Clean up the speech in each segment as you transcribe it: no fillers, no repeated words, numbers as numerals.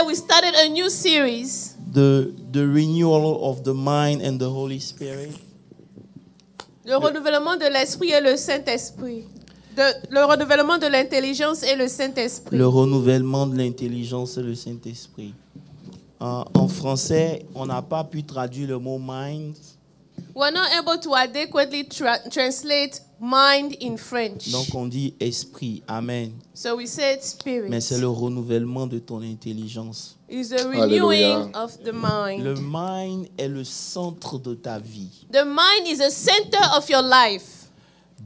we started a new series. The renewal of the mind and the Holy Spirit. Le renouvellement de l'esprit et le Saint-Esprit. Le renouvellement de l'intelligence et le Saint-Esprit. Le renouvellement de l'intelligence et le Saint-Esprit. En français, on n'a pas pu traduire le mot mind. We're not able to adequately translate mind in French. Donc on dit esprit. Amen. So we said spirit. Mais c'est le renouvellement de ton intelligence. It's the renewing of the mind. Le mind est le centre de ta vie. The mind is the center of your life.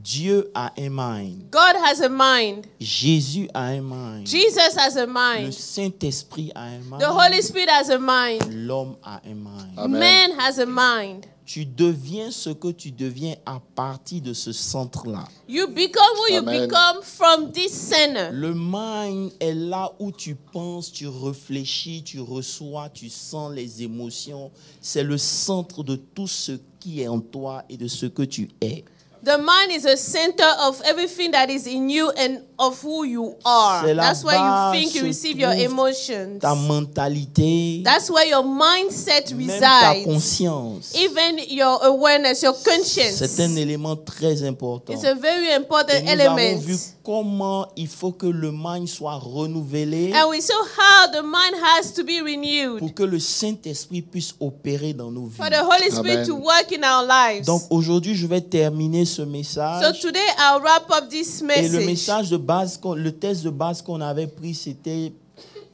Dieu a un mind. God has a mind. Jésus a un mind. Jesus has a Le mind. Saint-Esprit a un mind. The Holy Spirit has a mind. L'homme a un mind. Amen. Man has a mind. Tu deviens ce que tu deviens à partir de ce centre-là. You become who you Amen. become from this center. Le mind est là où tu penses, tu réfléchis, tu reçois, tu sens les émotions. C'est le centre de tout ce qui est en toi et de ce que tu es. The mind is a center of everything that is in you and of who you are. C'est la That's where you base think you se receive your trouve emotions. Ta mentalité, That's where your mindset même ta resides. conscience. Even your awareness, your C'est conscience. un élément très important. It's a very important Et nous avons element. vu comment il faut que le mind soit renouvelé And we saw how the mind has to be renewed pour que le Saint-Esprit puisse opérer dans nos vies. for the Holy Spirit Amen. to work in our lives. Donc aujourd'hui, je vais terminer ce So message. today I'll wrap up this Et le message. message de base, le texte de base qu'on avait pris, c'était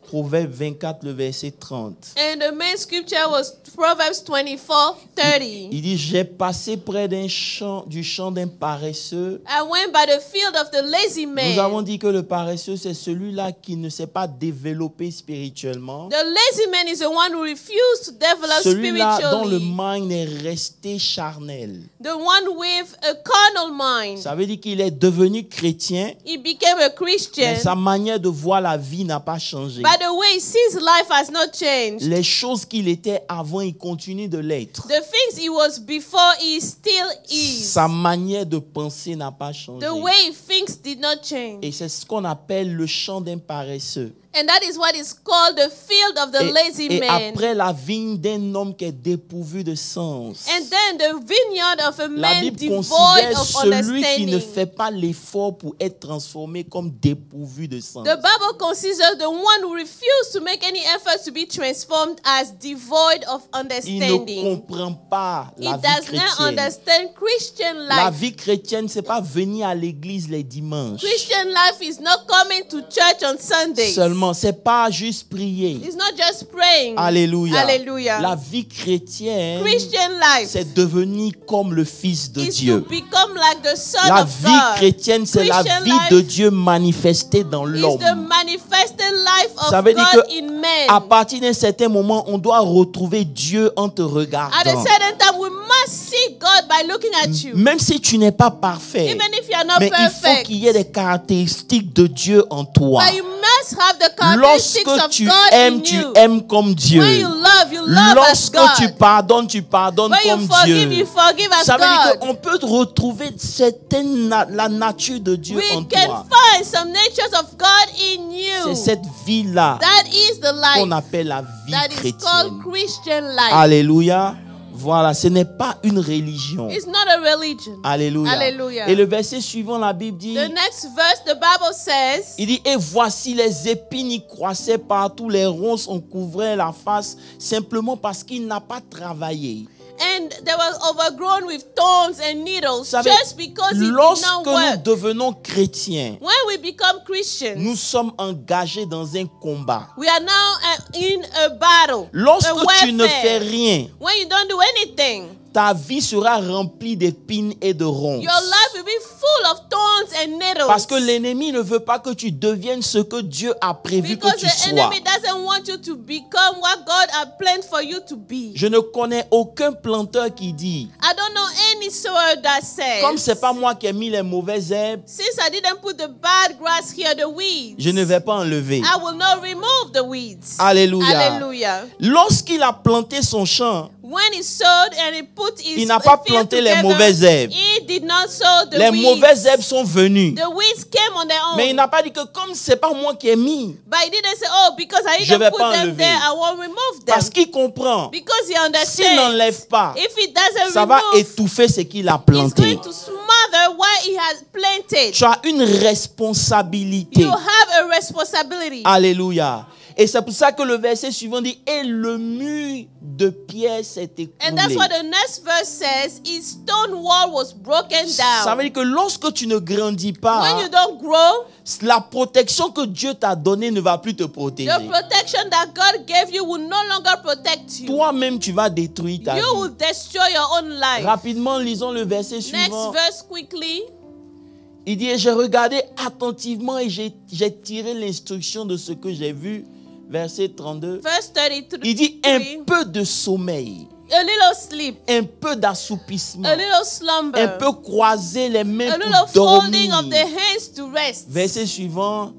Proverbe 24, le verset 30. And the main scripture was Proverbs 24:30. Il dit, j'ai passé près du champ d'un paresseux. I went by the field of the lazy Nous avons man. dit que le paresseux, c'est celui-là qui ne s'est pas développé spirituellement. The lazy man is the one who refused to develop Celui-là dont le spiritually. mind est resté charnel. The one with a carnal mind. Ça veut dire qu'il est devenu chrétien, He became a mais Christian. sa manière de voir la vie n'a pas changé. By the way, he sees life has not changed. Les choses qu'il était avant, il continue de l'être. The things he was before, he still is. Sa manière de penser n'a pas changé. The way he thinks did not change. Et c'est ce qu'on appelle le champ d'un paresseux. And that is what is called the field of the lazy Et man. après la vigne d'un homme qui est dépourvu de sens. And then the vineyard of a La man Bible devoid considère of celui qui ne understanding. fait pas l'effort pour être transformé comme dépourvu de sens. The Bible considers the one who refused to make any effort to be transformed as devoid of Il ne understanding. comprend pas He la vie does not chrétienne. understand Christian La life. vie chrétienne, c'est pas venir à l'église les dimanches. Christian life is not coming to church on Sundays. Seulement, c'est pas juste prier. It's not just praying. Alléluia. Hallelujah. La vie chrétienne, Christian life c'est devenir comme le Fils de is Dieu. to become like the Son La of vie God. chrétienne, c'est la Christian vie life de Dieu manifestée dans is l'homme. the manifested life of Ça veut dire God que in man. à partir d'un certain moment, on doit retrouver Dieu en te At a regardant. certain time, we must see God by looking at you. Même si tu n'es pas parfait, Even if you are not mais il faut perfect. qu'il y ait des caractéristiques de Dieu en toi. But you must have the characteristics Lorsque of tu God aimes, in tu you. aimes comme Dieu. When you love as Lorsque God. tu pardonnes, tu pardonnes When you comme forgive, Dieu. you forgive as Ça veut dire God. qu'on peut retrouver la nature de Dieu en We can toi. find some natures of God in C'est you. cette vie-là That is the qu'on life appelle la vie that is called chrétienne. Christian life. Alléluia. Voilà, ce n'est pas une religion. It's not a religion. Alléluia. Alléluia. Et le verset suivant, la Bible dit, The next verse, the Bible says, il dit, et voici les épines y croissaient partout, les ronces en couvraient la face, simplement parce qu'il n'a pas travaillé. and they were overgrown with thorns and needles, Vous savez, just because it did lorsque not nous work. devenons chrétiens, When we become Christians, nous sommes engagés dans un combat. we are now in a battle, Lorsque a tu ne fais warfare. rien, When you don't do anything, ta vie sera remplie d'épines et de ronces. your life will be full of thorns and needles. Parce que l'ennemi ne veut pas que tu deviennes ce que Dieu a prévu Because que tu the sois. enemy doesn't want you to become what God had planned for you to be. Je ne connais aucun planteur qui dit, I don't know any sower that says, comme c'est pas moi qui ai mis les mauvaises herbes, since I didn't put the bad grass here, the weeds, je ne vais pas enlever. I will not remove the weeds. Alléluia. Hallelujah. Lorsqu'il a planté son champ, When he sowed and he put his Il n'a pas field planté les together, mauvaises herbes. he did not sow the Les weeds. mauvaises herbes sont venues. The weeds came on their own. Mais il n'a pas dit que comme c'est pas moi qui ai mis, But he didn't say, oh, because I Je vais didn't put pas them enlever. there, I won't remove them. parce qu'il comprend. Because he S'il understands. n'enlève pas, If he doesn't ça va remove, étouffer ce qu'il a he's planté. going to smother what he has planted. Tu as une responsabilité. You have a responsibility. Alléluia. Et c'est pour ça que le verset suivant dit, et le mur de pierre s'est And that's écroulé. what the next verse says. His stone wall was broken down. Ça veut dire que lorsque tu ne grandis When pas, you don't grow, la protection que Dieu t'a donnée ne va plus te protéger. the protection that God gave you will no longer protect you. Toi-même, tu vas détruire ta You vie. will destroy your own life. Rapidement, lisons le verset Next suivant. verse quickly. Il dit, et j'ai regardé attentivement et j'ai tiré l'instruction de ce que j'ai vu. Verset 32. Verse 33. Il dit, un peu de sommeil, A little sleep. un peu d'assoupissement, A little slumber. un peu croiser les mains A little pour folding dormir. of the hands to rest. Verset suivant.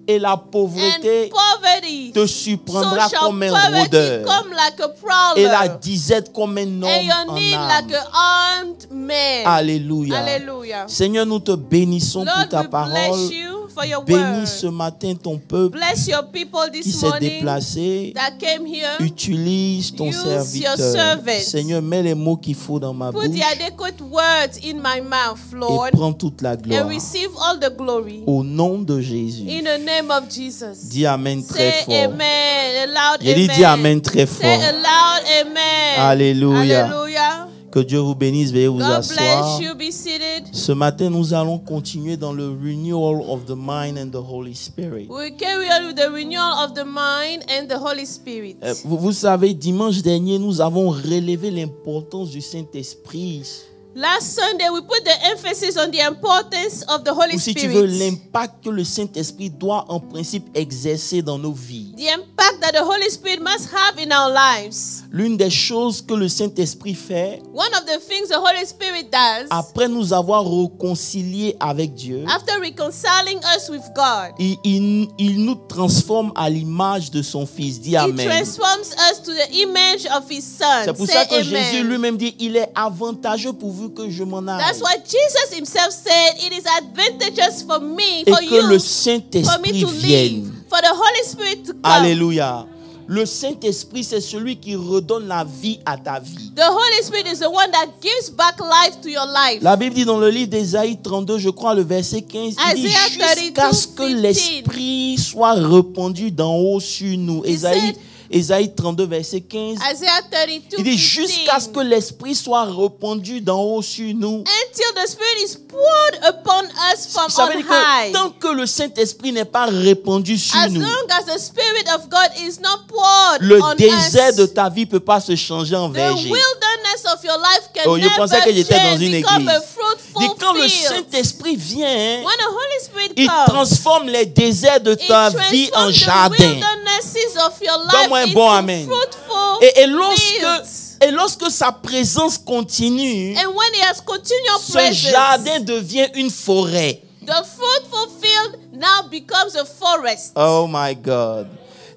Et la And pauvreté poverty te so surprendra shall comme un poverty rôdeur. come like a Et la prowler. disette comme un And homme your en need âme. like an armed man. Alléluia. Hallelujah. Seigneur, nous te bénissons pour Lord, ta we parole. bless you for your Bénis ce word. matin ton peuple Bless your people qui this s'est morning déplacé. that came here. Utilise ton Use your serviteur. servant. Seigneur, mets les mots qu'il faut dans ma Put bouche the adequate words in my mouth, Lord, et prends toute la gloire. and receive all the glory. Au nom de Jésus. In the name of Jesus. Dis Amen très Say fort. amen. A loud J'ai dit amen. dis Amen très fort. Say a loud amen. Alléluia. Hallelujah. Que Dieu vous bénisse. Veuillez vous God asseoir. bless you. Be seated. Ce matin, nous allons continuer dans le renewal of the mind and the Holy Spirit. We carry on with the renewal of the mind and the Holy Spirit. Vous savez, dimanche dernier, nous avons relevé l'importance du Saint-Esprit. Last Sunday, we put the emphasis on the importance of the Holy Ou si tu veux, Spirit. l'impact que le Saint-Esprit doit en principe exercer dans nos vies. The impact that the Holy Spirit must have in our lives. L'une des choses que le Saint-Esprit fait, One of the things the Holy Spirit does, après nous avoir réconciliés avec Dieu, after reconciling us with God, il nous transforme à l'image de son Fils. Dis He Amen. transforms us to the image of His Son. C'est pour Say ça que amen. Jésus lui-même dit, il est avantageux pour vous que je m'en aille. That's why Jesus Himself said, it is advantageous for me, Et for que le you, for me Saint-Esprit to vienne. leave, for the Holy Spirit to come. Alléluia. Le Saint-Esprit, c'est celui qui redonne la vie à ta vie. The Holy Spirit is the one that gives back life to your life. La Bible dit dans le livre d'Ésaïe 32, je crois, le verset 15, il dit Isaiah jusqu'à ce que 32, l'Esprit soit répandu d'en haut sur nous. He said- Ésaïe 32, verset 15. Isaiah 32, Il dit 15. jusqu'à ce que l'Esprit soit répandu d'en haut sur nous. Until the Spirit is poured upon us from Ça on veut dire high. que tant que le Saint-Esprit n'est pas répandu sur As nous, long as the Spirit of God is not poured le on désert us, de ta vie ne peut pas se changer en the verger. wilderness of your life can Oh, je never pensais que j'étais dans change, une become église. a fruitful Dit quand le field. Saint-Esprit vient, When the Holy Spirit il comes, transforme les déserts de it ta vie en transforms the jardin. wildernesses of your Donne-moi un life bon into amen. fruitful fields. Et lorsque sa présence continue, And when He has continual ce presence, jardin devient une forêt. the fruitful field now becomes a forest. Oh my God.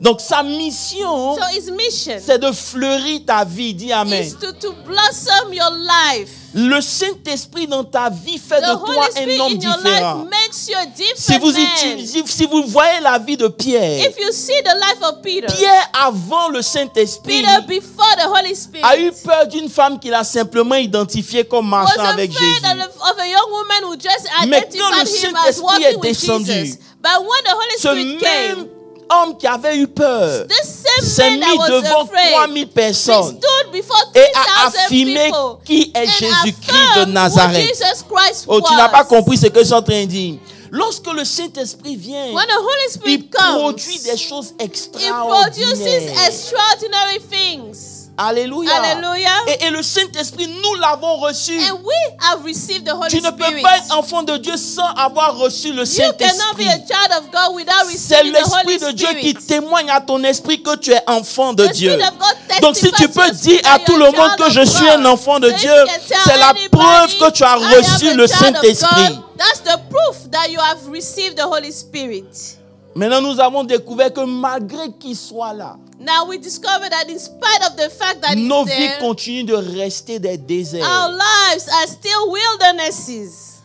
Donc sa mission, So His mission c'est de fleurir ta vie. Dis Amen. is to blossom your life. Le Saint-Esprit dans ta vie fait The de Holy toi un Spirit homme in your différent. life makes you a Si different man. si vous voyez la vie de Pierre, If you see the life of Peter, Pierre avant le Saint-Esprit Peter before the Holy Spirit a eu peur d'une femme qu'il a simplement identifiée comme was marchant avec afraid Jésus. of a young woman who just Mais quand le identified him as Saint-Esprit walking est with descendu, Jesus. But when the Holy Ce Spirit came, même homme qui avait eu peur this s'est same man mis that was devant afraid 3000 he personnes stood before et a 3,000 affirmé people qui est and Jésus-Christ de affirmed who Nazareth. Jesus Christ Oh, tu was. n'as pas compris ce que je suis en train de dire. Lorsque le Saint-Esprit vient, When the Holy il Spirit comes, produit des choses it produces extraordinaires. extraordinary things. Alléluia. Hallelujah. Et le Saint-Esprit, nous l'avons reçu. And we have received the Holy Tu ne peux Spirit. pas être enfant de Dieu sans avoir reçu le You cannot be Saint-Esprit. a child of God without C'est receiving the Holy l'Esprit de Dieu Spirit. qui témoigne à ton esprit que tu es enfant de The Dieu. Spirit of God Donc si tu testifies peux to dire that à you're tout a le monde child que of je suis God. un enfant de So if Dieu, you can tell c'est la anybody, preuve que tu as I am reçu a le child of Saint-Esprit. God, that's the proof that you have received the Holy Spirit. Maintenant, nous avons découvert que malgré qu'il soit là, Now we discover that in spite of the fact that nos it's vies there, continuent de rester des déserts. our lives are still wildernesses.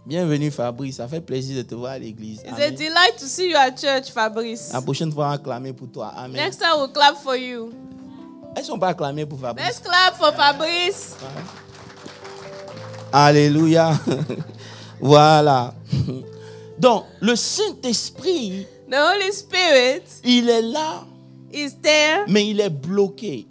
Bienvenue Fabrice, ça fait plaisir de te voir à l'église. It's a Amen. delight to see you at church, Fabrice. La prochaine fois, on va acclamer pour toi. Amen. Next time we'll clap for you. Est-ce qu'on peut acclamer pour Fabrice? Let's clap for Fabrice. Alléluia. Voilà. Donc, le Saint-Esprit, The Holy Spirit il est là, is there, mais il est bloqué.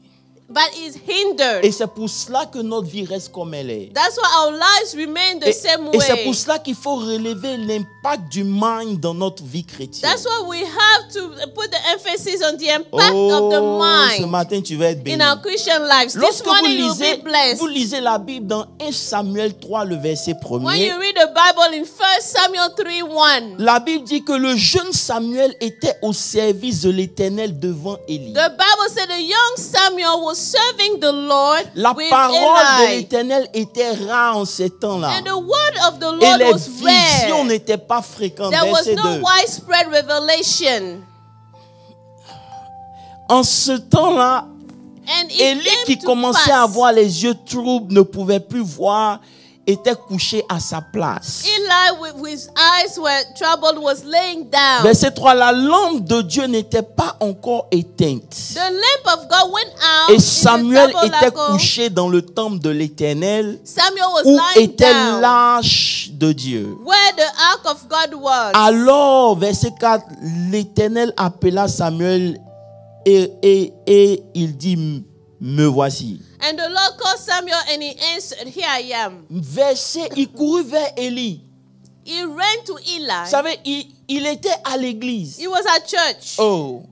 but is hindered. Et c'est pour cela que notre vie reste comme elle est. That's why our lives remain the same Et c'est way. pour cela qu'il faut relever l'impact du mind dans notre vie chrétienne. That's why we have to put the emphasis on the impact of the Ce mind matin, tu vas être béni. in our Christian lives. This Lorsque morning you'll be blessed. vous lisez la Bible dans 1 Samuel 3, le verset When 1er, you read the Bible in 1 Samuel 3:1, la Bible dit que le jeune Samuel était au service de l'Éternel devant Élie. the Bible said the young Samuel was serving the Lord La with parole de Eli. l'Éternel était rare en ces temps-là. And the word of the Et Lord les was visions rare. n'étaient pas fréquentes. There was Verset no 2. widespread revelation. En ce temps-là, And it Élie, qui came to commençait à pass. avoir les yeux troubles, ne pouvait plus voir, était couché à sa place. Eli, with his eyes were troubled, was laying down. Verset 3, la lampe de Dieu n'était pas encore éteinte. The lamp of God went out Et in the Samuel était tabernacle. couché dans le temple de l'Éternel, Samuel was où lying était down l'arche de Dieu. where the ark of God was. Alors, verset 4, l'Éternel appela Samuel et il dit, me voici. And the Lord called Samuel and he answered, here I am. Verset, il courut vers Élie. He ran to Eli. Vous savez, il était à l'église. He was at church. Oh.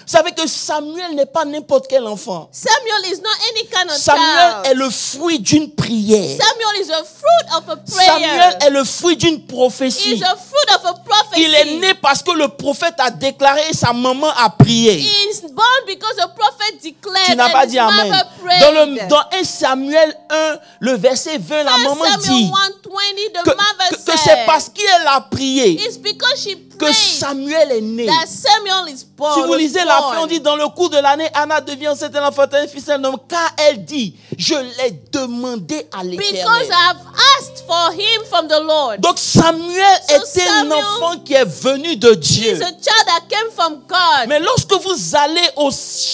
Vous savez que Samuel n'est pas n'importe quel enfant. Samuel is not any kind of Samuel est child. le fruit d'une prière. Samuel is a fruit of a prayer. Samuel est le fruit d'une He prophétie. is a fruit of a prophecy. Il est né parce que le prophète a déclaré et sa maman a prié. He is born because the prophet declared Tu n'as and pas his dit Amen. mother prayed. Dans 1 Samuel 1, le verset 20, la maman Samuel dit 1:20, the que mother c'est said, parce qu'elle a prié it's because she que prayed Samuel est né. that Samuel is born. Si vous lisez la fin, on born. dit dans le cours de l'année, Anna devient enceinte et enfantin un fils et un homme, car elle dit, je l'ai demandé à Because l'Éternel. I have asked for him from the Lord. Donc Samuel So était un Samuel enfant qui est venu de He Dieu. is a child that came from God. Mais lorsque vous allez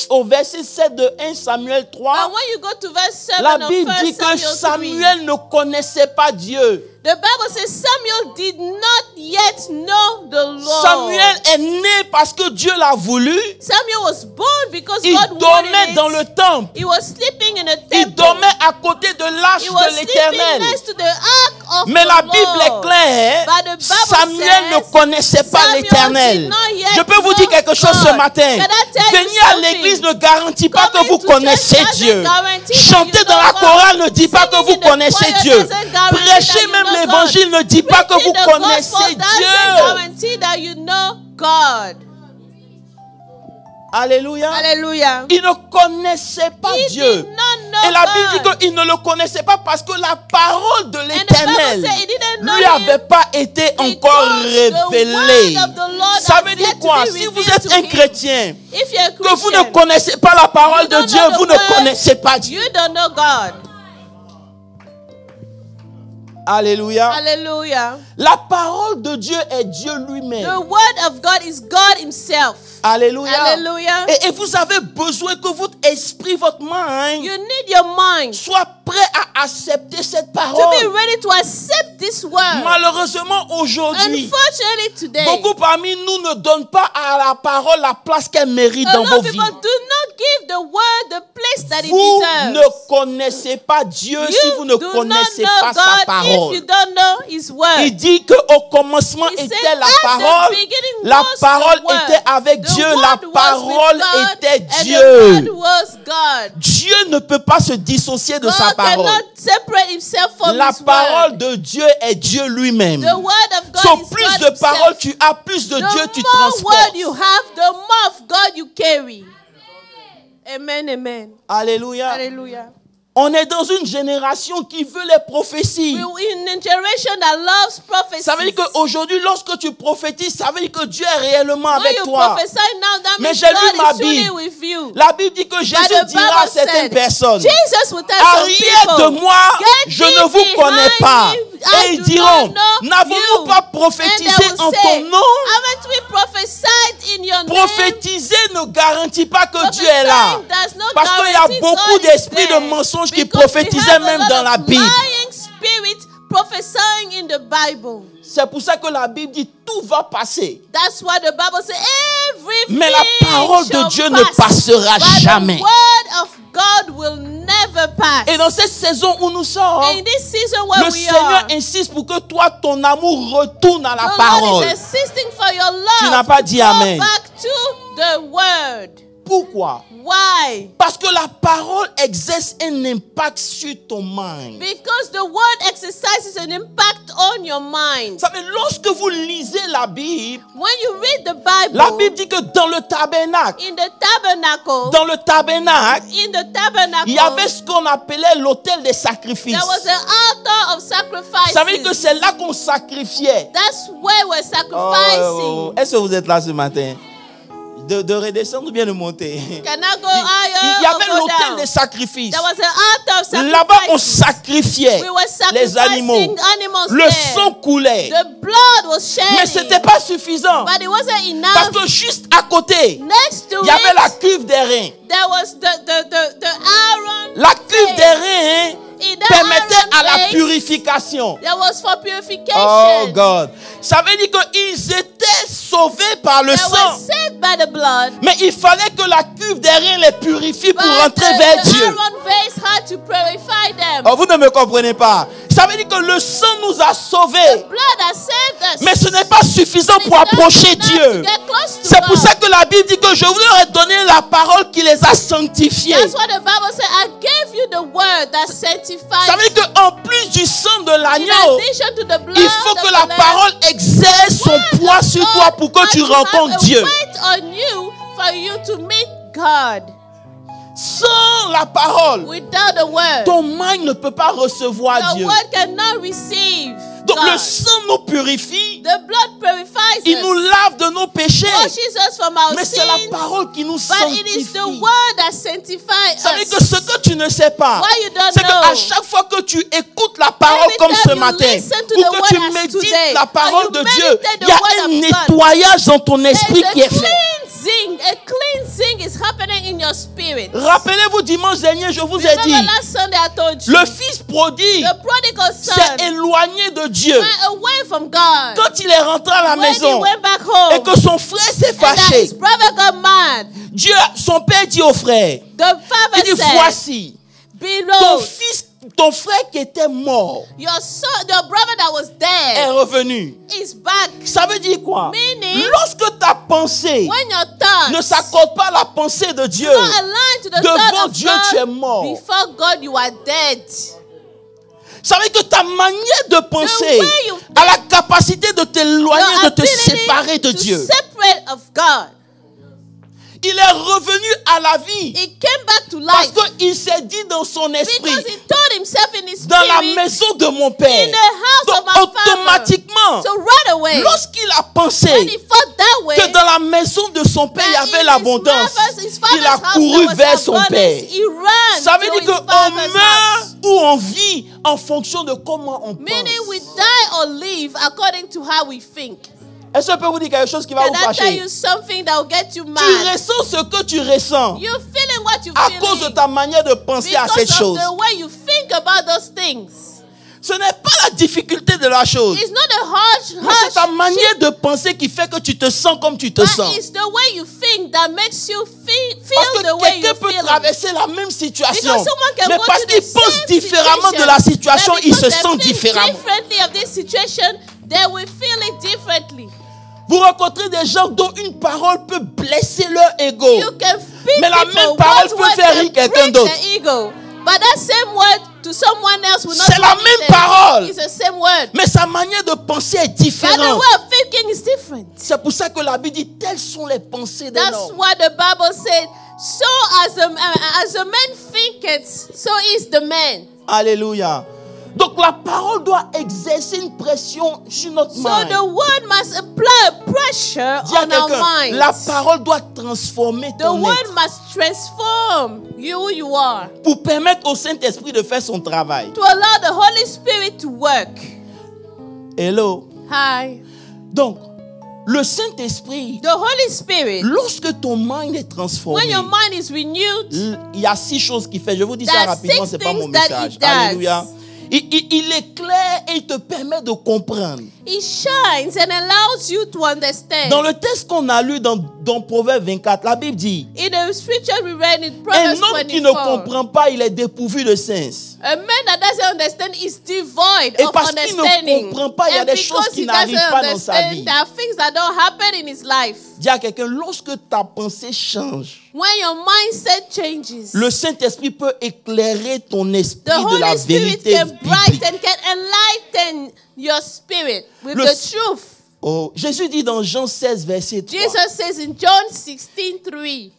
au verset 7 de 1 Samuel 3, And when you go to verse 7 la of Bible 1 dit que Samuel 3, Samuel ne connaissait pas Dieu. the Bible says Samuel did not yet know the Lord. Samuel est né parce que Dieu l'a voulu. Samuel was born because Il God dormait wanted it. dans le temple. He was sleeping in a Il temple. dormait à côté de l'arche He was de sleeping l'Éternel. next to the ark of Mais the la Bible est Lord. claire. But the Bible Samuel ne says connaissait pas Samuel l'Éternel. did not yet Je peux vous know dire quelque chose ce God. matin. Can I tell you Venir à something? l'église ne garantit pas que Coming vous to church connaissez doesn't Dieu. guarantee that Chanter you dans know la God. chorale ne dit pas que Singing vous in the connaissez choir Dieu. doesn't guarantee Prêcher that you même know l'évangile ne dit pas que vous Preaching the connaissez gospel doesn't Dieu. guarantee that you know God. Alléluia. Hallelujah. Il ne connaissait pas He Dieu. did not know Et la Bible dit God. qu'il ne le connaissait pas parce que la parole de And the l'Éternel Bible said he didn't know lui him avait pas été encore because the révélée. word of the Lord Ça has veut yet dire to quoi? be Si vous revealed êtes to un him. chrétien, If you're a que vous ne Christian, connaissez pas la parole you de don't Dieu, know the vous ne word, connaissez pas Dieu. you don't know God. Alléluia. Hallelujah. La parole de Dieu est Dieu lui-même. The word of God is God himself. Alléluia. Hallelujah. Et vous avez besoin que votre esprit, votre mind, You need your mind soit prêt à accepter cette to be parole. ready to accept this word. Malheureusement, aujourd'hui, Unfortunately today, beaucoup parmi nous ne donnent pas à la parole la place qu'elle mérite a dans lot vos of vies. people do not give the word the place that it Vous deserves. ne connaissez pas Dieu si vous ne You do connaissez not pas know sa God parole. if you don't know his word. Il dit qu'au commencement He était said, la "At the parole, beginning la was parole the word. était avec The Dieu, word la was with parole God, était and Dieu. the word was God. Dieu ne peut pas se dissocier de sa God parole. cannot separate himself from La his parole word. de Dieu est Dieu lui-même. The word of God So is plus God de himself. paroles tu as, plus de Dieu tu The more transportes. word you have, the more of God you carry. Amen, amen. Alléluia. Hallelujah. On est dans une génération qui veut les prophéties. We're in a generation that loves prophecy. Ça veut dire qu'aujourd'hui, lorsque tu prophétises, ça veut dire que Dieu est réellement avec toi. Mais j'ai lu ma Bible. La Bible dit que Jésus dira à certaines personnes, arrière de moi, je ne vous connais pas. Et ils diront, n'avons-nous pas prophétisé en ton nom? Prophétiser ne garantit pas que Dieu est là. Parce qu'il y a beaucoup d'esprits de mensonges qui prophétisaient même dans la Bible. C'est pour ça que la Bible dit tout va passer. Mais la parole de Dieu ne passera jamais. Et dans cette saison où nous sommes, le Seigneur insiste pour que toi, ton amour retourne à la parole. Tu n'as pas dit Amen. Pourquoi? Why? Parce que la parole exerce un impact sur ton mind. Because the word exercises an impact on your mind. Ça veut dire, lorsque vous lisez la Bible, when you read the Bible, la Bible dit que dans le tabernacle, il y avait ce qu'on appelait l'autel des sacrifices. There was an altar of sacrifices. Ça veut dire que c'est là qu'on sacrifiait. That's where we're sacrificing. Est-ce que vous êtes là ce matin? De redescendre ou bien de monter? Can I go higher? Il y avait l'autel des sacrifices. There was an altar of sacrifices. Là-bas, on sacrifiait We were les animaux. Le there. sang coulait. The blood was shedding. Mais ce n'était pas suffisant. But it wasn't enough. Parce que juste à côté, next to il y avait la cuve des reins. There was the Aaron. La cuve des reins permettait à la place, purification. That was for purification. Oh God. Ça veut dire qu'ils étaient sauvés par le sang. Saved by the blood. Mais il fallait que la cuve des reins les purifie pour rentrer vers Dieu. Aaron vase had to purify them. Oh, vous ne me comprenez pas. Ça veut dire que le sang nous a sauvés. The blood has saved us. Mais ce n'est pas suffisant pour approcher Dieu. C'est pour ça que la Bible dit que je vous leur ai donné la parole qui les a sanctifiés. That's what the Bible said. I gave you the word that sanctifies. Ça veut dire qu'en plus du sang de l'agneau, il faut que la parole exerce son poids sur toi pour que tu rencontres Dieu. Sans la parole, ton mind ne peut pas recevoir Dieu. Donc le sang nous purifie. Il nous lave de nos péchés. Mais c'est la parole qui nous sanctifie. Ça veut dire que ce que tu ne sais pas, c'est qu'à chaque fois que tu écoutes la parole comme ce matin, ou que tu médites la parole de Dieu, il y a un nettoyage dans ton esprit qui est fait. A cleansing is happening in your spirit. Rappelez-vous, dimanche dernier, je vous ai dit, last Sunday I told you, le fils prodigue s'est éloigné de Dieu. Away from God. Quand il est rentré à la maison et que son frère s'est fâché, Dieu, son père dit au frère, il dit, voici, ton frère qui était mort your brother that was dead est revenu. Is back. Ça veut dire quoi? Meaning, lorsque ta pensée ne s'accorde pas à la pensée de Dieu, devant Dieu tu es mort. Before God you are dead. Ça veut dire que ta manière de penser a la capacité de t'éloigner, de te séparer de Dieu. Separate of God. Il est revenu à la vie. He came back to life. Parce qu'il s'est dit dans son esprit, because he told himself in his spirit, dans la maison de mon père. In the house donc of my automatiquement, so right away, lorsqu'il a pensé way, que dans la maison de son père il y avait l'abondance, il a couru vers son père. Ça veut dire qu'on meurt ou on vit en fonction de comment on pense. Meaning we die or live according to how we think. Est-ce que je peux vous dire quelque chose qui va vous fâcher? Tu ressens ce que tu ressens à cause de ta manière de penser à cette chose. Ce n'est pas la difficulté de la chose. Mais c'est ta manière de penser qui fait que tu te sens comme tu te sens. Parce que quelqu'un peut traverser la même situation, mais parce qu'il pense différemment de la situation, il se sent différemment. Vous rencontrez des gens dont une parole peut blesser leur ego. Mais la même parole peut faire rire quelqu'un d'autre. C'est la même parole. Mais sa manière de penser est différente. C'est pour ça que la Bible dit, telles sont les pensées de l'homme. So as a man think thinketh, so is the man. Alléluia. Donc la parole doit exercer une pression sur notre mind. So the word must apply pressure on our minds. La parole doit transformer ton être. The word must transform who you are. Pour permettre au Saint-Esprit de faire son travail. To allow the Holy Spirit to work. Hello. Hi. Donc le Saint-Esprit, the Holy Spirit, lorsque ton mind est transformé, when your mind is renewed, il y a 6 choses qu'il fait. Je vous dis ça rapidement, c'est pas mon message. Alléluia. Il éclaire et il te permet de comprendre. It shines and allows you to understand. Dans le texte qu'on a lu dans Proverbe 24, la Bible dit, in the scripture we read in Proverbs 24, un homme qui ne comprend pas, il est dépourvu de sens. A man that doesn't understand is devoid et of parce understanding. Qu'il ne comprend pas, il y a des choses qui n'arrivent pas dans sa vie. There are things that don't happen in his life. Dis à quelqu'un, lorsque ta pensée change, when your mindset changes, le Saint-Esprit peut éclairer ton esprit de la vérité biblique. The Holy Spirit can brighten, can enlighten your spirit with the truth. Oh, Jésus dit dans Jean 16, verset 3. Jesus says in John 16:3.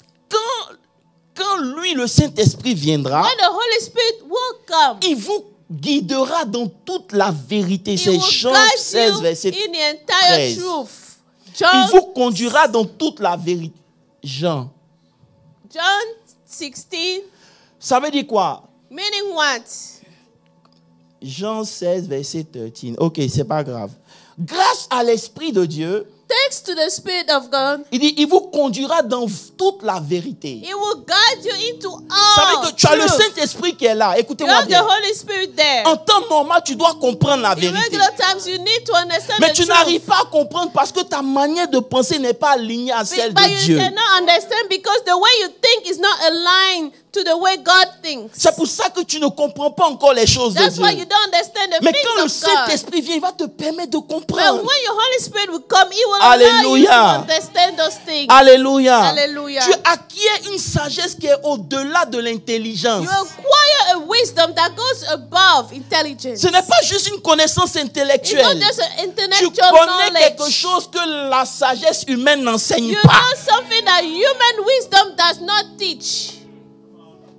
Quand lui, le Saint-Esprit viendra, when the Holy Spirit will come, il vous guidera dans toute la vérité. C'est Jean 16, verset 13. Il vous conduira dans toute la vérité. John 16. Ça veut dire quoi? Meaning what? Jean 16, verset 13. Ok, c'est pas grave. Grâce à l'Esprit de Dieu, thanks to the Spirit of God, il dit, il vous conduira dans toute la vérité. It will guide you into all. Ça veut dire que tu as le Saint-Esprit qui est là. Écoutez-moi bien. The Holy Spirit there. En temps normal, tu dois comprendre la vérité. Regular times, you need to understand mais tu n'arrives pas à comprendre parce que ta manière de penser n'est pas alignée à celle de Dieu. You cannot understand because the way you think is not aligned to the way God thinks. C'est pour ça que tu ne comprends pas encore les choses de Dieu. Why you don't understand the mais things quand le Saint-Esprit vient, il va te permettre de comprendre. But when your Holy Spirit will come, he will Alléluia. allow you to understand those things. Alléluia. Alléluia. Tu acquiers une sagesse qui est au-delà de l'intelligence. You acquire a wisdom that goes above intelligence. Ce n'est pas juste une connaissance intellectuelle. It's not just an intellectual tu connais knowledge. quelque chose que la sagesse humaine n'enseigne you pas. You know something that human wisdom does not teach.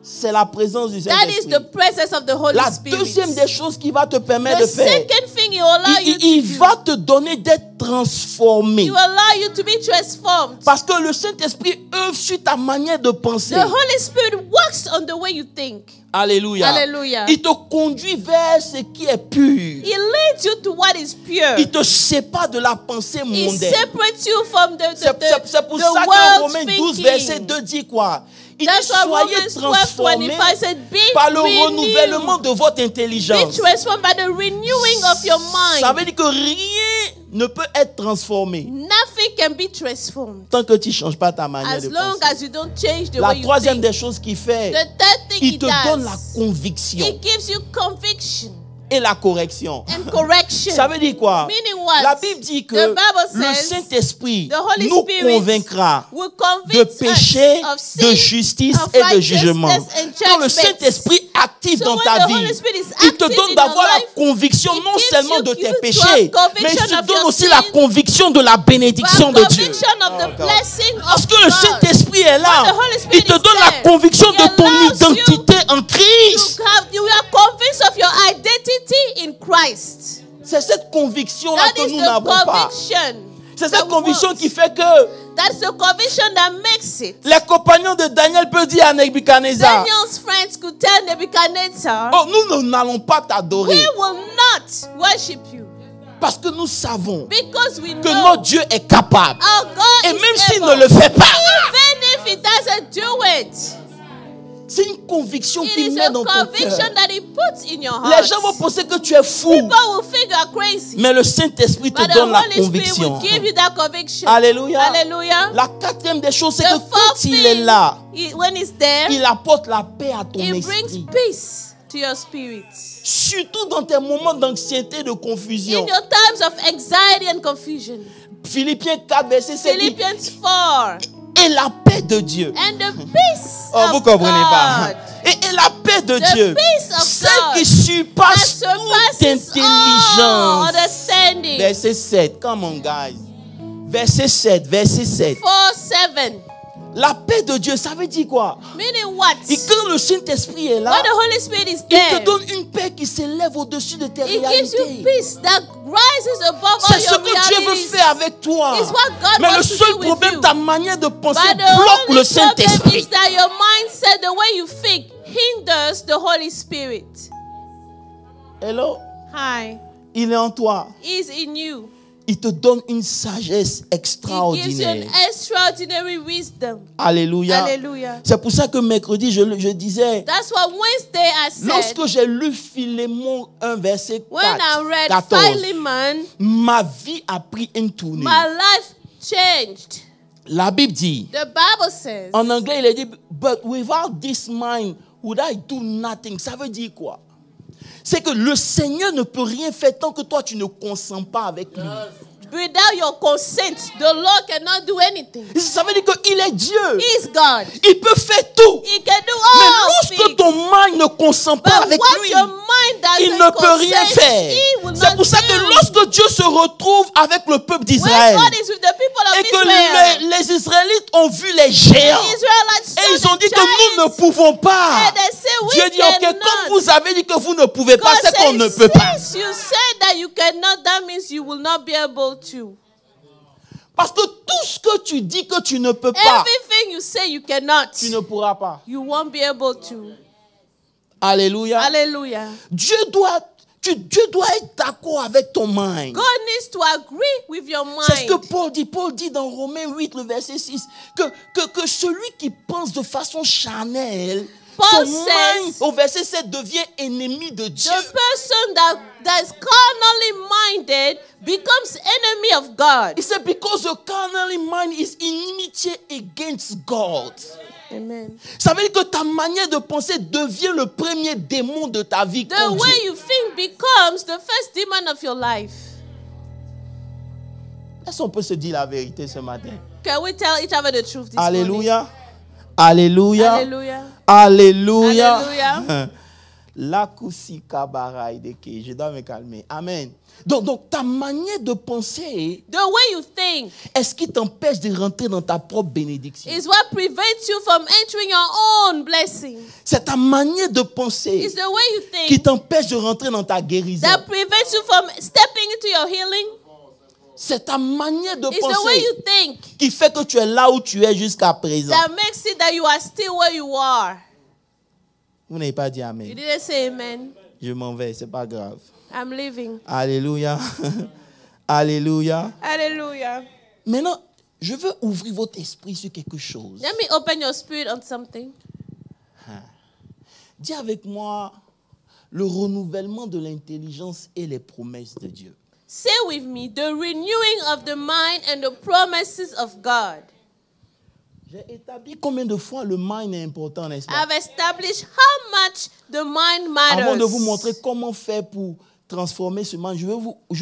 C'est la présence du Saint-Esprit. That is the presence of the Holy Spirit. La deuxième des choses qu'il va te permettre de faire, second thing he will allow you il to va te donner d'être transformé. He will allow you to be transformed. Parce que le Saint-Esprit œuvre sur ta manière de penser. The Holy Spirit works on the way you think. Alléluia. Alléluia. Il te conduit vers ce qui est pur. He leads you to what is pure. Il te sépare de la pensée mondaine. He separates you from c'est pour ça que Romains 12, verset 2 dit quoi? Il dit, soyez transformés par le renouvellement de votre intelligence. Be transformed by the renewing of your mind. Ça veut dire que rien ne peut être transformé. Nothing can be transformed. Tant que tu ne changes pas ta manière de penser. As long as you don't change the way you think. La troisième des choses qu'il fait, il te donne la conviction. It gives you conviction. Et la correction. And correction. Ça veut dire quoi? Meaning what? La Bible dit que le Saint-Esprit nous convaincra de péché, de justice et de jugement. Quand le Saint-Esprit active dans ta vie, il te donne d'avoir la conviction non seulement de tes péchés, mais il te donne aussi la conviction de la bénédiction de Dieu. Lorsque le Saint-Esprit est là, il te donne la conviction de ton identité en Christ. You are convinced of your identity in Christ. C'est cette conviction-là que nous n'avons pas. C'est cette conviction qui fait que that's the conviction that makes it. Les compagnons de Daniel peuvent dire à Nebuchadnezzar, Daniel's friends could tell Nebuchadnezzar, oh, nous n'allons pas t'adorer. We will not worship you. Parce que nous savons que notre Dieu est capable. Et même s'il ne le fait pas, even if he doesn't do it, c'est une conviction qu'il met dans ton cœur. Les gens vont penser que tu es fou. Mais le Saint-Esprit te donne la conviction. Alléluia. Alléluia. La quatrième des choses, c'est que quand il est là, il apporte la paix à ton esprit. To your spirit. Surtout dans tes moments d'anxiété, de confusion. In your times of anxiety and confusion. Philippiens 4, verset 7. Philippians 4. Et la paix de Dieu. And the peace oh, vous comprenez pas. Et la paix de Dieu, celle qui surpasse toute intelligence. Verset 7. Come on, guys. Verset 7. Verset 7. 4:7. La paix de Dieu, ça veut dire quoi? Meaning what? Et quand le Saint-Esprit est là, when the Holy Spirit is il there, te donne une paix qui s'élève au-dessus de tes it gives réalités. you peace that rises above C'est all ce your que Dieu veut realities. faire avec toi. It's what God Mais le wants to seul do with problème, you. ta manière de penser But the bloque only le problem Saint-Esprit. is that your mindset, the way you think, hinders the Holy Spirit. Hello? Hi. Il est en toi. He's in you. Il te donne une sagesse He gives you extraordinaire. an extraordinary wisdom. Alléluia. Hallelujah. C'est pour ça que mercredi, je disais, That's what Wednesday I said. lorsque j'ai lu Philémon 1, verset 4, When I read 14, Philemon, ma vie a pris une tournée. my life changed. La Bible dit, The Bible says, en anglais, il a dit, but without this mind, would I do nothing? Ça veut dire quoi? C'est que le Seigneur ne peut rien faire tant que toi, tu ne consens pas avec lui. without your consent, the Lord cannot do anything. Ça veut dire qu'il est Dieu. He is God. Il peut faire tout. He can do Mais all lorsque things. ton mind ne consent pas But avec what lui, your mind doesn't il ne peut rien consent, faire. he will C'est not pour ça que do. lorsque Dieu se retrouve avec le peuple When d'Israël God is with the people of et que Israel, les Israélites ont vu les géants the Israelites et ils saw ont the dit que nous ne giants, pouvon pas. and they say, we Dieu dit, ok, cannot. comme vous avez dit que vous ne pouvez pas, God c'est qu'on says, ne peut pas. since you said that you cannot, that means you will not be able to. Parce que tout ce que tu dis que tu ne peux pas, Everything you say you cannot, tu ne pourras pas. you won't be able to. Alléluia. Hallelujah. Dieu doit être d'accord avec ton mind. God needs to agree with your mind. C'est ce que Paul dit. Paul dit dans Romains 8, le verset 6, que celui qui pense de façon charnelle, Paul son says, mind, au verset 7, devient ennemi de Dieu. the person that is carnally minded becomes enemy of God. He said, because the carnally mind is enmity against God. Amen. Ça veut dire que ta manière de penser devient le premier démon de ta vie. The way you think becomes the first demon of your life. Est-ce qu'on peut se dire la vérité ce matin? Can we tell each other the truth this morning? Alléluia. Alléluia. Hallelujah. Alléluia. Hallelujah. La kusika barai de ke. Je dois me calmer. Amen. Donc ta manière de penser, The way you think est-ce qui t'empêche de rentrer dans ta propre bénédiction? is what prevents you from entering your own blessing. C'est ta manière de penser It's the way you qui think t'empêche de rentrer dans ta guérison. that prevents you from stepping into your healing. C'est ta manière de It's the way penser you think qui fait que tu es là où tu es jusqu'à présent. that makes it that you are still where you are. Vous n'avez pas dit You amen. didn't say amen. Je m'en vais, c'est pas grave. I'm leaving. Alléluia. Alléluia. Hallelujah. Maintenant, je veux ouvrir votre esprit sur quelque chose. Let me open your spirit on something. Dis avec moi le renouvellement de l'intelligence et les promesses de Dieu. Say with me, the renewing of the mind and the promises of God. J'ai établi combien de fois le mind est important, n'est-ce pas? I've established how much the mind matters. Avant de vous montrer comment faire pour transformer ce mind, je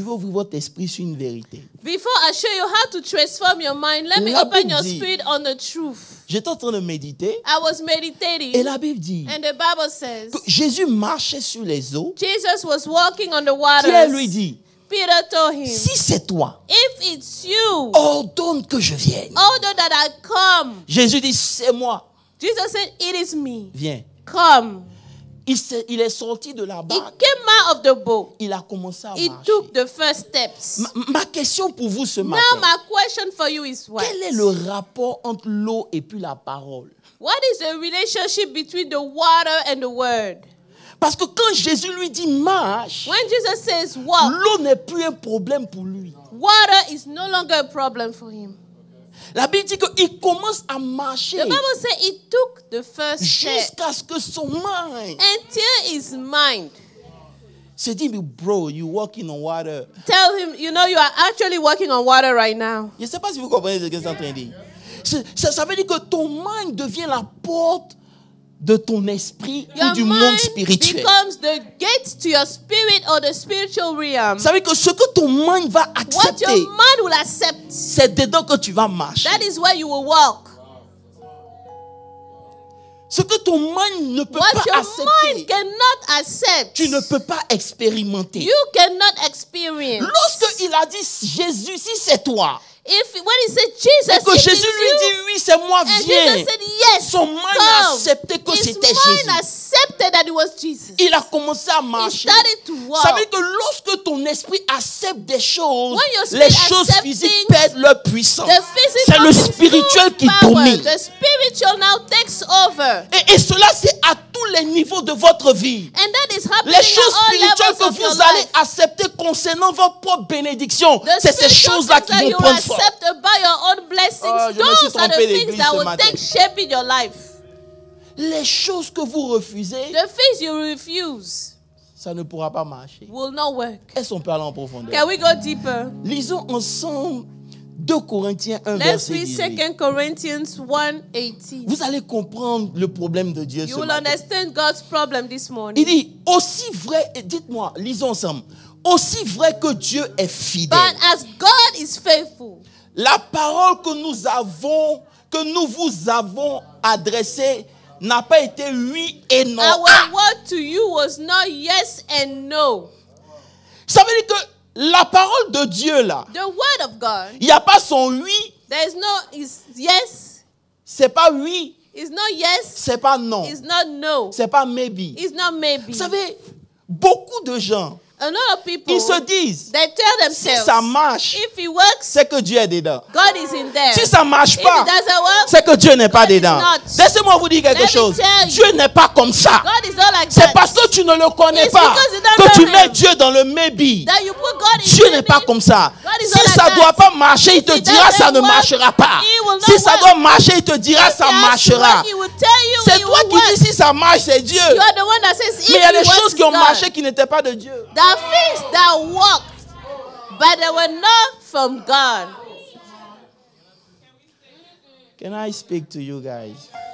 vais ouvrir votre esprit sur une vérité. Before I show you how to transform your mind, let me La open Bible your dit- spirit on the truth. J'étais en train de méditer I was meditating, et la Bible dit and the Bible says que Jésus marchait sur les eaux. Jesus was walking on the waters. Pierre lui dit, Peter told him, si c'est toi, if it's you, ordonne que je vienne. order that I come. Jésus dit, c'est moi. Jesus said, it is me. Viens. Come. Il est sorti de la He barque. came out of the boat. Il a commencé à He marcher. took the first steps. Ma question pour vous ce Now matin, my question for you is what? quel est le rapport entre l'eau et puis la parole? What is the relationship between the water and the word? Parce que quand Jésus lui dit marche, When Jesus says walk, l'eau n'est plus un problème pour lui. water is no longer a problem for him. La Bible dit qu'il commence à marcher The Bible says he took the first step jusqu'à ce que son mind until his mind. se dit, bro, you walking on water. Tell him, you know, you are actually walking on water right now. Je ne sais pas si vous comprenez ce que je suis en train de dire. Ça veut dire que ton mind devient la porte de ton esprit ou Your du monde mind spirituel. becomes the gate to your spirit or the spiritual realm. Ça veut dire que ce que ton mind va What accepter, your mind will accept, c'est dedans que tu vas marcher. that is where you will walk. Ce que ton mind ne peut What pas your accepter, mind cannot accept, tu ne peux pas expérimenter. you cannot experience. Lorsqu'il a dit Jésus, si c'est toi, When he said Jesus, et que Jésus lui dit oui, c'est moi, viens. Said, yes, son mind a accepté que c'était Jésus. That it was Jesus. Il a commencé à marcher. Ça veut dire que lorsque ton esprit accepte des choses, les choses physiques perdent leur puissance. C'est le spirituel qui domine. The spiritual now takes over. Et cela, c'est à tous les niveaux de votre vie. And that is happening les choses spirituelles que vous allez accepter concernant votre propre bénédiction, c'est ces choses-là qui vont prendre forme. Je me suis trompé d'église ce matin. Les choses que vous refusez, the things you refuse, ça ne pourra pas marcher. Will not work. Est-ce qu'on peut aller en profondeur? Can we go deeper? Lisons ensemble 2 Corinthiens 1 Let's verset read 18. 2 Corinthians 1:18. Vous allez comprendre le problème de Dieu You ce will matin. understand God's problem this morning. Il dit, aussi vrai, et dites-moi, lisons ensemble, aussi vrai que Dieu est fidèle. But as God is faithful. La parole que nous vous avons adressée n'a pas été oui et non. Our word to you was not yes and no. Ça veut dire que la parole de Dieu là, the word of God, il n'y a pas son oui. There is no is yes. C'est pas oui. It's not yes. C'est pas non. It's not no. C'est pas maybe. It's not maybe. Vous savez, beaucoup de gens, a lot of people, ils se disent, they tell themselves, si ça marche, if it works, c'est que Dieu est dedans. God is in there. Si ça ne marche pas, work, c'est que Dieu n'est pas dedans. Laissez-moi vous dire quelque chose. Dieu n'est pas comme ça. Like c'est parce que tu ne le connais pas que tu mets Dieu dans le maybe. Dieu n'est pas comme ça. Si ça ne doit pas marcher, il te dira ça ne marchera pas. Si ça doit marcher, il te dira ça marchera. C'est toi qui dis si ça marche, c'est Dieu. Mais il y a des choses qui ont marché qui n'étaient pas de Dieu. The things that worked, but they were not from God. Can I speak to you guys?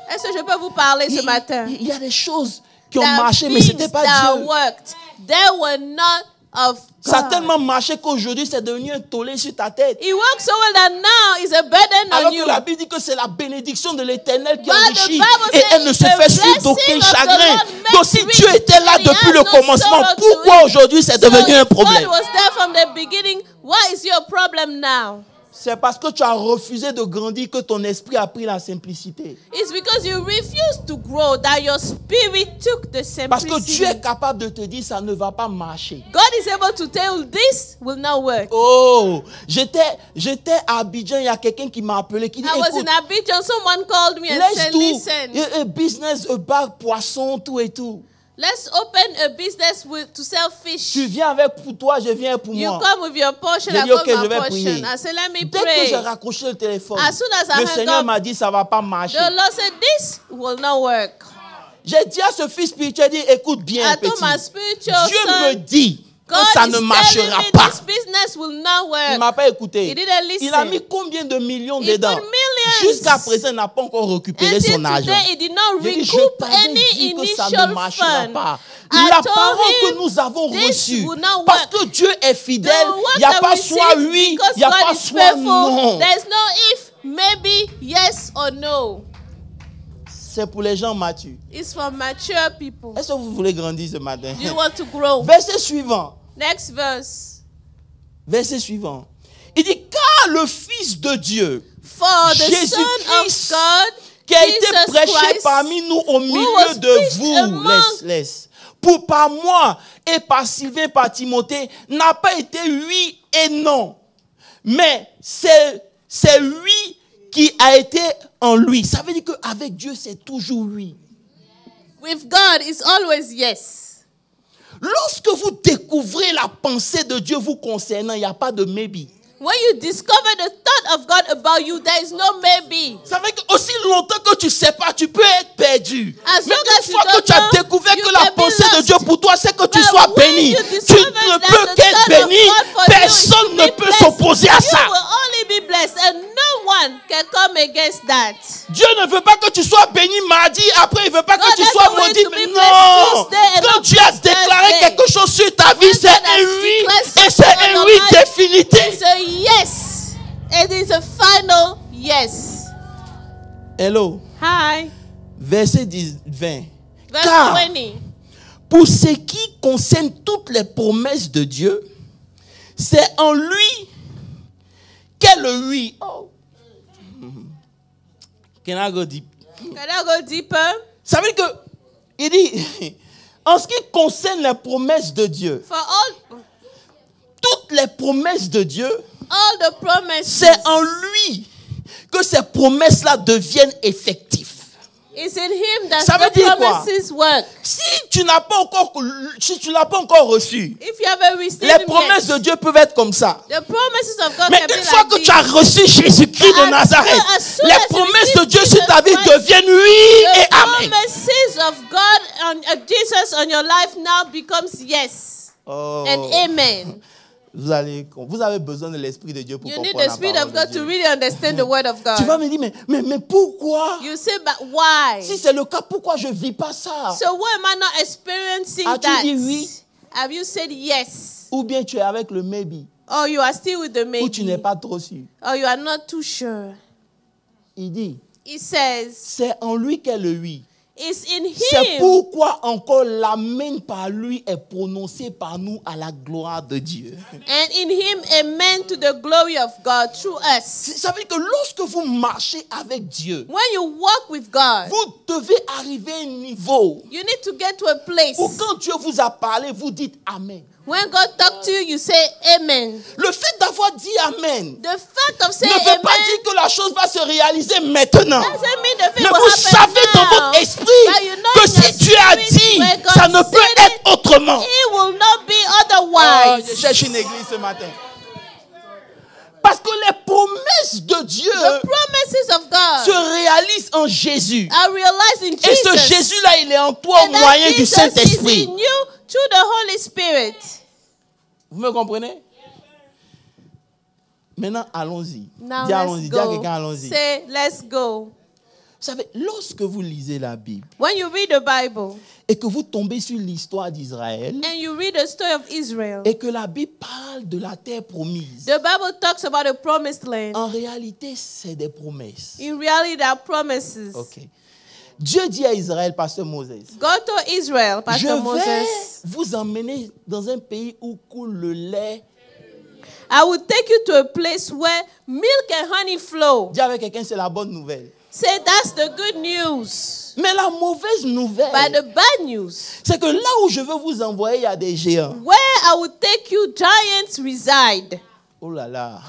Est-ce que je peux vous parler ce matin? Il y a des choses qui ont marché, mais ce n'était pas Dieu. Worked, they were not of God. Ça a tellement marché qu'aujourd'hui, c'est devenu un tollé sur ta tête. It works so well that now is a burden Alors on you. que la Bible dit que c'est la bénédiction de l'Éternel qui enrichit et elle ne se fait suivre d'aucun chagrin. Donc si Dieu était là depuis le commencement, pourquoi aujourd'hui c'est devenu un problème? God was there from the beginning. What is your problem now? C'est parce que tu as refusé de grandir que ton esprit a pris la simplicité. It's because you refused to grow that your spirit took the simplicity. Parce que Dieu est capable de te dire ça ne va pas marcher. God is able to tell you this will not work. Oh, j'étais à Abidjan, il y a quelqu'un qui m'a appelé qui dit I was in Abidjan, someone called me and said listen. A business, a bar poisson, tout et tout. Let's open a business to sell fish. Tu viens avec pour toi, je viens pour moi. You come with your portion, I come with my portion. I said, let me pray. Dès que j'ai raccroché le téléphone, as soon as I le Seigneur m'a dit, ça va pas marcher. The Lord said, this will not work. J'ai dit à ce fils spirituel, dit, écoute bien, petit. Dieu me dit que ça ne marchera pas. Il ne m'a pas écouté. Il a mis combien de millions dedans? Jusqu'à présent, il n'a pas encore récupéré son argent. J'ai dit, je t'avais dit que ça ne marchera pas. La parole que nous avons reçue, parce que Dieu est fidèle, il n'y a pas soit oui, il n'y a pas soit non. There's no if, maybe, yes or no. C'est pour les gens matures. It's for mature people. Est-ce que vous voulez grandir ce matin? Do you want to grow? Verset suivant. Next verse. Verset suivant. Il dit, car le Fils de Dieu, Jésus-Christ, qui a été prêché parmi nous au milieu de vous, laisse, pour par moi et par Sylvain, par Timothée, n'a pas été oui et non. Mais c'est oui qui a été en lui. Ça veut dire qu'avec Dieu, c'est toujours oui. With God, it's always yes. Lorsque vous découvrez la pensée de Dieu vous concernant, il n'y a pas de maybe. When you discover the thought of God about you, there is no maybe. Ça veut dire qu'aussi longtemps que tu ne sais pas, tu peux être perdu. Mais une fois que tu as découvert que la pensée de Dieu pour toi, c'est que tu sois béni. Tu ne peux qu'être béni. Personne ne peut s'opposer à ça. Dieu ne veut pas que tu sois béni mardi, après il ne veut pas que tu sois maudit. Non. Quand Dieu a déclaré quelque chose sur ta vie, c'est un oui. Et c'est un oui définitif. Yes, it is a final yes. Hello. Hi. Verset 20. Verse Car 20. Pour ce qui concerne toutes les promesses de Dieu, c'est en lui quel oui. Oh. Can I go deep? Can I go deeper? Ça veut dire que, il dit, en ce qui concerne les promesses de Dieu, toutes les promesses de Dieu, c'est en lui que ces promesses-là deviennent effectives. It's in him that ça veut the dire quoi? Work. Si tu n'as pas encore reçu, les promesses de Dieu peuvent être comme ça. Mais une fois que tu as reçu Jésus-Christ de Nazareth, les promesses de Dieu sur ta vie deviennent oui et amen. The promises of God on Jesus on your life now becomes yes and amen. Vous avez besoin de l'Esprit de Dieu pour comprendre la parole de Dieu. You need the Spirit of God to really understand the word of God. Tu vas me dire, mais pourquoi? You say, but why? Si c'est le cas, pourquoi je ne vis pas ça? So why am I not experiencing that? As-tu dit oui? Have you said yes? Ou bien tu es avec le maybe? Or you are still with the maybe? Ou tu n'es pas trop sûr? Or you are not too sure? Il dit, He says, c'est en lui qu'est le oui. It's in him. C'est pourquoi encore l'amen par lui est prononcé par nous à la gloire de Dieu. And in him, amen to the glory of God through us. Ça veut dire que lorsque vous marchez avec Dieu, when you walk with God, vous devez arriver à un niveau. You need to get to a place. Où quand Dieu vous a parlé, vous dites amen. When God talks to you, you say amen. Le fait d'avoir dit amen the fact of saying ne veut pas amen dire que la chose va se réaliser maintenant. Mais vous savez dans votre esprit que si Dieu a dit, ça ne peut être autrement. It will not be otherwise. Je cherche une église ce matin. Parce que les promesses de Dieu se réalisent en Jésus. Et ce Jésus-là, il est en toi au moyen du Saint-Esprit. Through the Holy Spirit. Vous me comprenez? Maintenant, allons-y. Dis allons-y. Dis à quelqu'un, allons-y. Say, let's go. Vous savez, lorsque vous lisez la Bible, when you read the Bible, et que vous tombez sur l'histoire d'Israël, and you read the story of Israel, et que la Bible parle de la terre promise, the Bible talks about the promised land. En réalité, c'est des promesses. In reality, there are promises. Okay. Dieu dit à Israël, pasteur Moses, God told Israel, Pastor Moses, je vais vous emmener dans un pays où coule le lait. I will take you to a place where milk and honey flow. Dis avec quelqu'un, c'est la bonne nouvelle. Say that's the good news. Mais la mauvaise nouvelle, but the bad news, c'est que là où je veux vous envoyer, il y a des géants. Where I will take you, giants reside. Oh là là.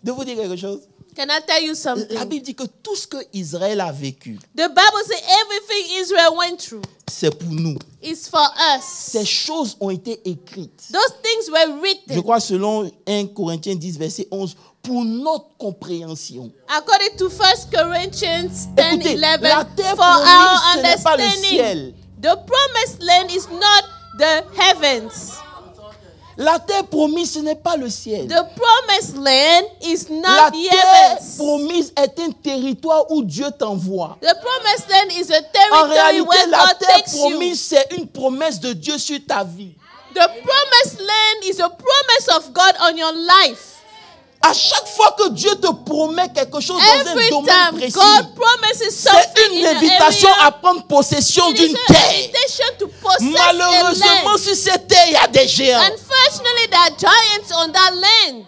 De vous dire quelque chose? Can I tell you something? La Bible dit que tout ce que Israël a vécu, the Bible says everything Israel went through, c'est pour nous. It's for us. Ces choses ont été écrites. Those things were written. Je crois selon 1 Corinthiens 10 verset 11 pour notre compréhension. According to 1 Corinthians 10, Écoutez, 11, la terre for our promise, ce n'est pas le ciel. The promised land is not the heavens. La terre promise, ce n'est pas le ciel. The promised land is not la the terre heavens. promise est un territoire où Dieu t'envoie. The promised land is a territory en réalité, where la God terre takes promise, c'est une promesse de Dieu sur ta vie. The promised land is a promise of God on your life. À chaque fois que Dieu te promet quelque chose dans un domaine précis, c'est une invitation à prendre possession d'une terre. Malheureusement, sur cette terre, il y a des géants. Unfortunately, there are giants on that land.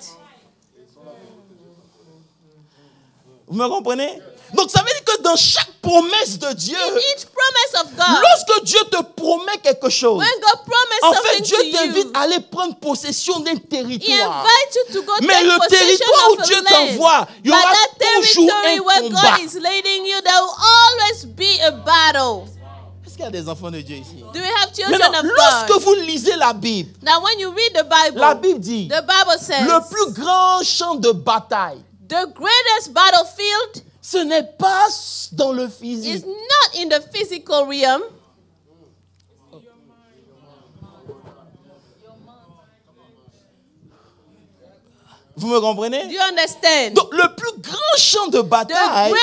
Vous me comprenez? Donc ça veut dire que dans chaque promesse de Dieu, God, lorsque Dieu te promet quelque chose, en fait Dieu t'invite à aller prendre possession d'un territoire. Mais le territoire où Dieu t'envoie, il y aura toujours un combat. Est-ce qu'il y a des enfants de Dieu ici? Maintenant, lorsque vous lisez la Bible, la Bible dit le plus grand champ de bataille, the greatest battlefield, ce n'est pas dans le physique. It's not in the physical realm. Vous me comprenez? Do you understand? Donc le plus grand champ de bataille,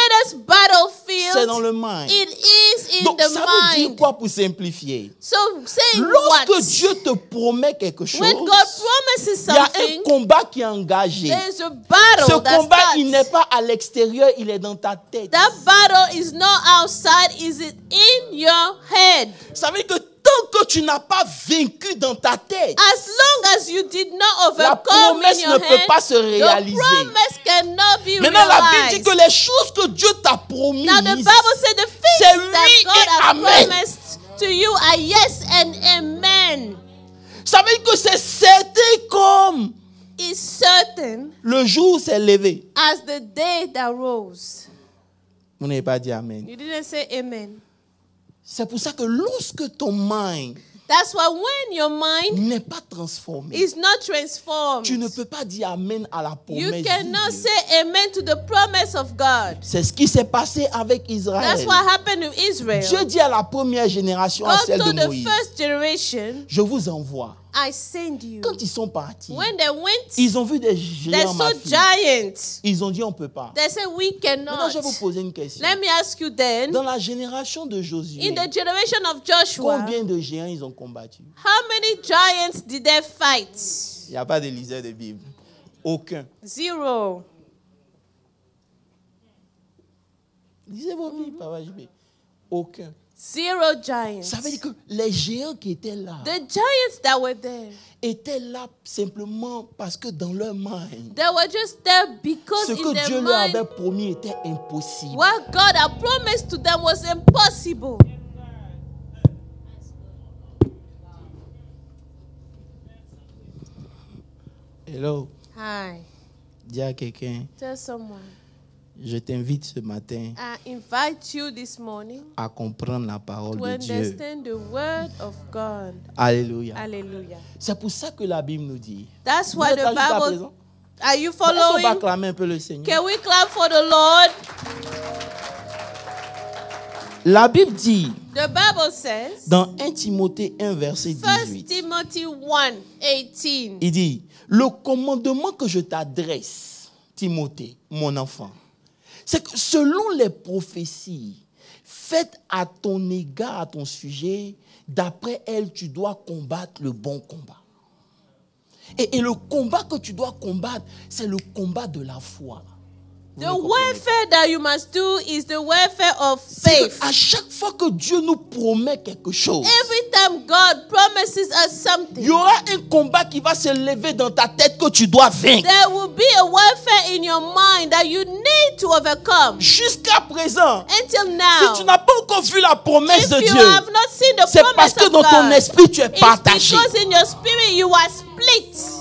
c'est dans le mind. It is in Donc, the ça veut dire mind. quoi pour simplifier? So, saying lorsque what? Dieu te promet quelque chose, when God promises il y a something, un combat qui est engagé. There's a battle Ce combat, starts. il n'est pas à l'extérieur, il est dans ta tête. That battle is not outside, is it in your head? Ça veut dire que tant que tu n'as pas vaincu dans ta tête, as long as you did not overcome la promesse in your ne peut pas se head, réaliser. the promise cannot be Maintenant, la Bible dit realized. que les choses que Dieu t'a promises, Now the Bible said the c'est things that oui God et has amen. promised to you are yes and amen. Ça veut dire que c'est certain comme It's certain le jour s'est levé. as the day that rose. Vous n'avez pas dit amen. You didn't say amen. C'est pour ça que lorsque ton mind That's why when your mind n'est pas transformé, is not transformed, tu ne peux pas dire amen à la you promesse de cannot Dieu. say amen to the promise of God. C'est ce qui s'est passé avec Israël. That's what happened to Israel. Dieu dit à la première génération, à God celle de told the Moïse, first generation, je vous envoie. I send you. Quand ils sont partis, When they went, ils ont vu des they géants, ma saw fille. giants. Ils ont dit, on ne peut pas. They said, we Maintenant, cannot. je vais vous poser une question. Let me ask you then, Dans la génération de Josué, in the generation of Joshua, combien de géants ils ont combattu? how many giants did they fight? Il n'y a pas de liseur de Bible. Aucun. Zero. Lisez vos Bibles, Papa JB. Aucun. Zero giants. Ça veut dire que les géants qui étaient là The giants that were there, étaient là simplement parce que dans leur mind, they were just there because ce in que their Dieu leur mind, avait promis était impossible. what God had promised to them was impossible. Hello, Hi. dis à quelqu'un, Tell someone. je t'invite ce matin I invite you this morning à comprendre la parole to de Dieu. understand the word of God. Alléluia. Hallelujah. C'est pour ça que la Bible nous dit. That's Vous why êtes là the jusqu'à Bible. présent? Are you Est-ce qu'on va following? acclamer un peu le Seigneur? Can we clap for the Lord? La Bible dit The Bible says, dans 1 Timothée 1 verset 1 18, Timothy 1:18. il dit, le commandement que je t'adresse, Timothée, mon enfant, c'est que selon les prophéties faites à ton égard, à ton sujet, d'après elles, tu dois combattre le bon combat. Et le combat que tu dois combattre, c'est le combat de la foi. The warfare that you must do is the warfare of faith. À chaque fois que Dieu nous promet quelque chose, Every time God promises us something, il y aura un combat qui va se lever dans ta tête que tu dois vaincre. there will be a warfare in your mind that you need to overcome. Jusqu'à présent, Until si now, tu n'as pas encore vu la promesse if de you Dieu, have not seen the c'est parce promise que of dans ton God, esprit tu es it's partagé. because in your spirit you are split.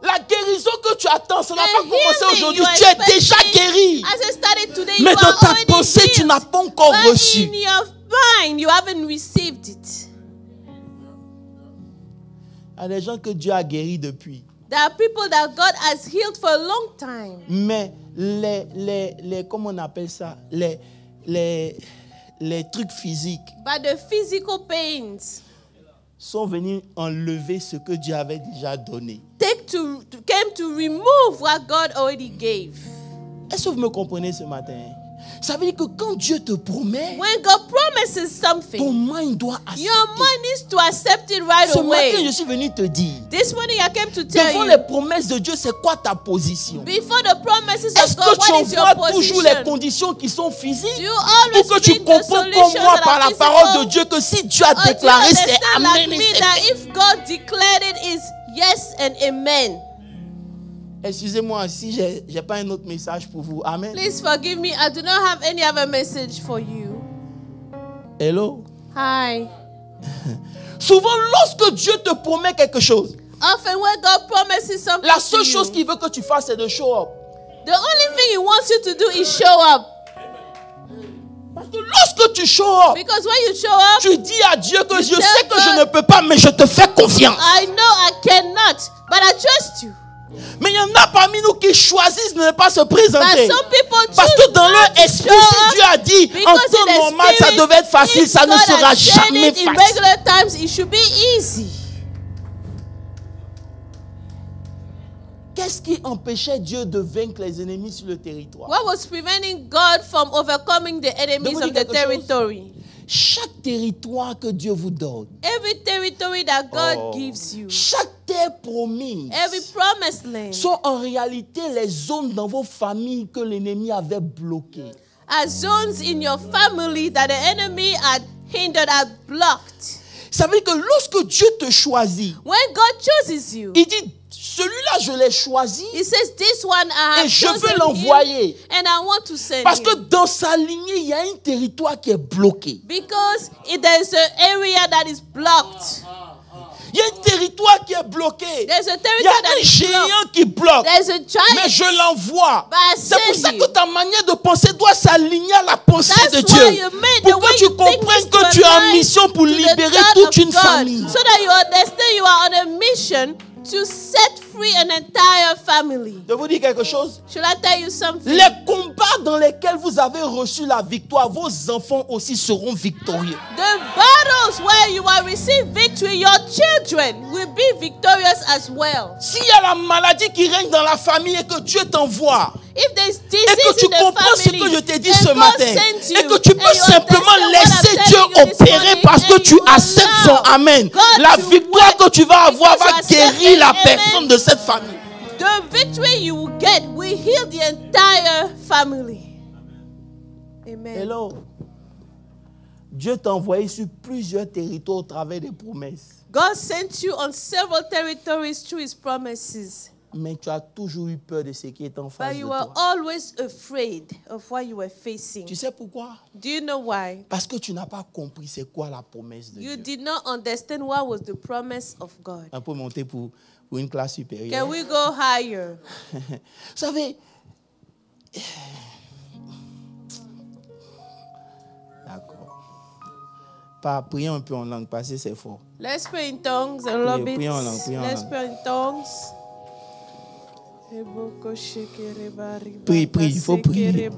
La guérison que tu attends, ça n'a The pas commencé healing aujourd'hui. you are Tu es déjà expecting guéri. As it started today, Mais you dans are ta already pensée, tu healed. n'as pas encore But reçu. in your mind, you haven't received it. Il y a des gens que Dieu a guéris depuis. There are people that God has healed for a long time. Mais comment on appelle ça? Les trucs physiques But the physical pains sont venus enlever ce que Dieu avait déjà donné. came to remove what God already gave. Est-ce que vous me comprenez ce matin? Ça veut dire que quand Dieu te promet, When God promises ton something, mind doit accepter. your mind needs to accept it right Ce matin, je away. suis venu te dire, This morning I came to tell devant you, les promesses de Dieu, c'est quoi ta position? before the promises Est-ce of God, que tu what is your envoies toujours les position? conditions qui sont physiques? Do you Ou always que tu bring the comprends comme solutions moi that par are la parole de physical? Dieu que si Dieu a Or do you déclaré, c'est understand amen like et me c'est that fait. if God declared it is yes and amen? Excusez-moi si je n'ai pas un autre message pour vous. Amen. Please forgive me. I do not have any other message for you. Hello. Hi. Souvent, lorsque Dieu te promet quelque chose, Often when God promises something la seule to you, chose qu'il veut que tu fasses, c'est de show up. the only thing He wants you to do is show up. Parce que lorsque tu show up, Because when you show up, tu dis à Dieu que je tell sais que je God, ne peux pas, mais je te fais confiance. I know I cannot, but I trust you. Mais il y en a parmi nous qui choisissent de ne pas se But présenter. some people Parce choose que dans not leur to esprit, show si up Dieu a dit en because in temps the normal, ça spirit, devait être facile, if ça ne God sera has said jamais it in facile. regular times, it should be easy. Qu'est-ce qui empêchait Dieu de vaincre les ennemis sur le territoire? What was preventing God from overcoming the enemies vous of dire the quelque chose? territory? Chaque territoire que Dieu vous donne, Every territory that God gives you, chaque terre promise, every promised land, sont en réalité les zones dans vos familles que l'ennemi avait bloquées. are zones in your family that the enemy had hindered, had blocked. Ça veut dire que lorsque Dieu te choisit, when God chooses you, il dit, celui-là je l'ai choisi, he says, this one I have et je veux l'envoyer. And I want to send Parce que dans sa lignée, il y a un territoire qui est bloqué. Because there is an area that is blocked. Il y a un territoire qui est bloqué. Il y a un géant qui bloque. Mais je l'envoie. C'est pour ça que ta manière de penser doit s'aligner à la pensée de Dieu. Pour que tu comprennes que tu es en mission pour libérer toute une famille. So that you understand you are on a mission to set free an entire family. Je vous dis quelque chose. Should I tell you something? Les combats dans lesquels vous avez reçu la victoire, vos enfants aussi seront victorieux. The battles where you will receive victory, your children will be victorious as well. S'il y a la maladie qui règne dans la famille et que Dieu t'envoie, et que tu comprends ce que je t'ai dit ce matin, et que tu peux simplement laisser Dieu opérer parce que tu acceptes son amen, la victoire que tu vas avoir va guérir la personne de cette famille. The victory you will get will heal the entire family. Amen. Hello. Dieu t'a envoyé sur plusieurs territoires au travers des promesses. God sent you on several territories through his promises. Mais tu as toujours eu peur de ce qui est en face de toi. But you were always afraid of what you were facing. Tu sais pourquoi? Do you know why? Parce que tu n'as pas compris c'est quoi la promesse de Dieu. You did not understand what was the promise of God. On peut monter pour une classe supérieure. Can we go higher? Vous savez, d'accord. Pas prions un peu en langue, parce que c'est fort. Let's pray in tongues a little bit. Let's pray in tongues. Prie, il faut prier.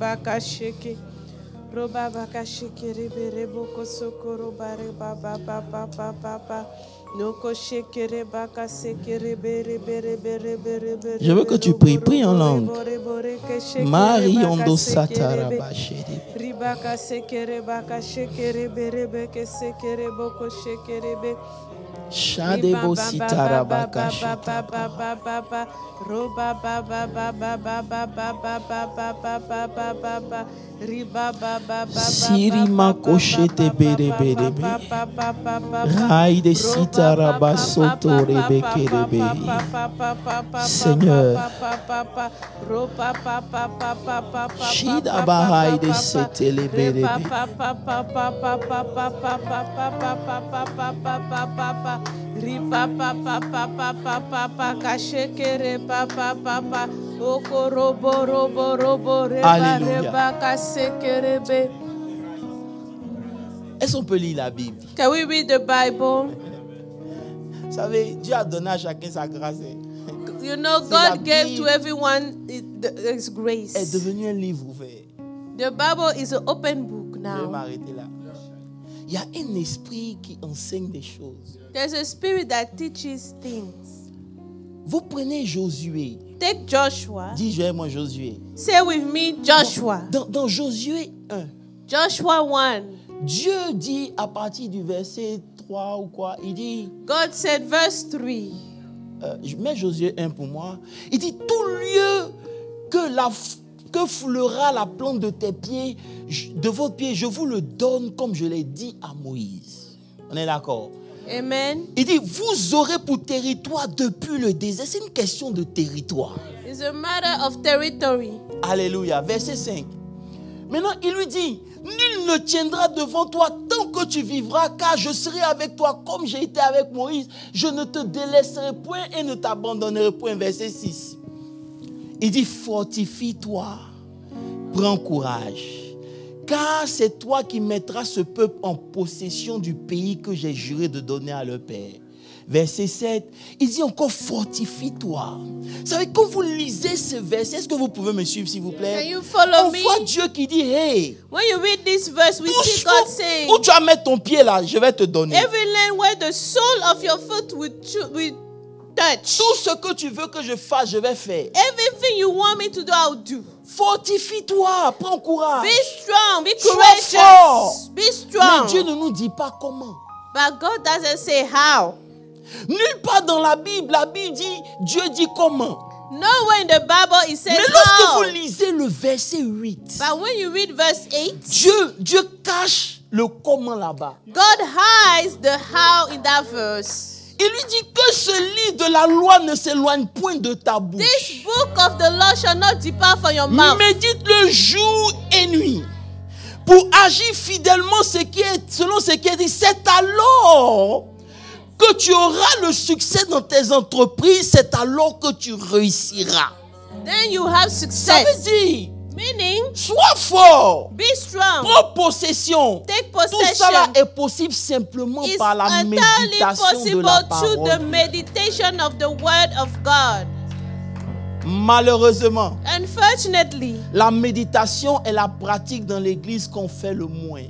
Je veux que tu pries, prie en langue. Mariondo Satarabashiri. Ribaka sekere baka shekere berebe ke sekere boko shekere be. Shadebo sitarabaka shita. Roba ba ba ba ba ba ba ba ba ba ba ba ba ba ba ba. Riba ba ba ba. Sirima koshete bere bere be. Raide sitaraba soto rebeke rebe. Seigneur. Shida bahaide setele bere be. Ripa papa papa papa kashekere papa papa okorobo robo robo reba kasekere be. Est-ce qu'on peut lire la Bible? Can we read the Bible? Vous savez, Dieu a donné à chacun sa grâce. You know, God gave to everyone His grace. Est devenu un livre ouvert. The Bible is an open book now. Je vais m'arrêter là. Il y a un esprit qui enseigne des choses. There's a spirit that teaches things. Vous prenez Josué. Take Joshua. Dis moi Josué. Say with me Joshua. Dans Josué 1. Joshua 1. Dieu dit à partir du verset 3 ou quoi, il dit. God said verse 3. Je mets Josué 1 pour moi. Il dit tout lieu que foulera la plante de tes pieds, de votre pied, je vous le donne comme je l'ai dit à Moïse. On est d'accord? Amen. Il dit, vous aurez pour territoire depuis le désert. C'est une question de territoire. It's a matter of territory. Alléluia. Verset 5. Maintenant, il lui dit, nul ne tiendra devant toi tant que tu vivras, car je serai avec toi comme j'ai été avec Moïse. Je ne te délaisserai point et ne t'abandonnerai point. Verset 6. Il dit, fortifie-toi, prends courage. Car c'est toi qui mettras ce peuple en possession du pays que j'ai juré de donner à leur père. Verset 7, il dit encore fortifie-toi. Vous savez, quand vous lisez ce verset, est-ce que vous pouvez me suivre s'il vous plaît? On voit Dieu qui dit, hey, when you read this verse, we see God saying, où tu vas mettre ton pied là, je vais te donner. Every land where the sole of your foot will touch. Tout ce que tu veux que je fasse, je vais faire. Everything you want me to do, I'll do. Fortifie-toi, prends courage. Be strong, be courageous. Sois fort. Be strong. Mais Dieu ne nous dit pas comment. But God doesn't say how. Nulle part dans la Bible dit Dieu dit comment. Nowhere in the Bible it says Mais lorsque how. vous lisez le verset 8, But when you read verse 8, Dieu cache le comment là-bas. God hides the how in that verse. Il lui dit que ce livre de la loi ne s'éloigne point de ta bouche. This book of the law shall not depart from your mouth. Médite-le jour et nuit pour agir fidèlement selon ce qui est dit. C'est alors que tu auras le succès dans tes entreprises. C'est alors que tu réussiras. Then you have success. Ça veut dire, meaning, sois fort. Be strong. Prends possession. Take possession. Tout cela est possible simplement par la méditation de la through the parole. meditation of the word of God. Malheureusement, unfortunately, la méditation est la pratique dans l'église qu'on fait le moins.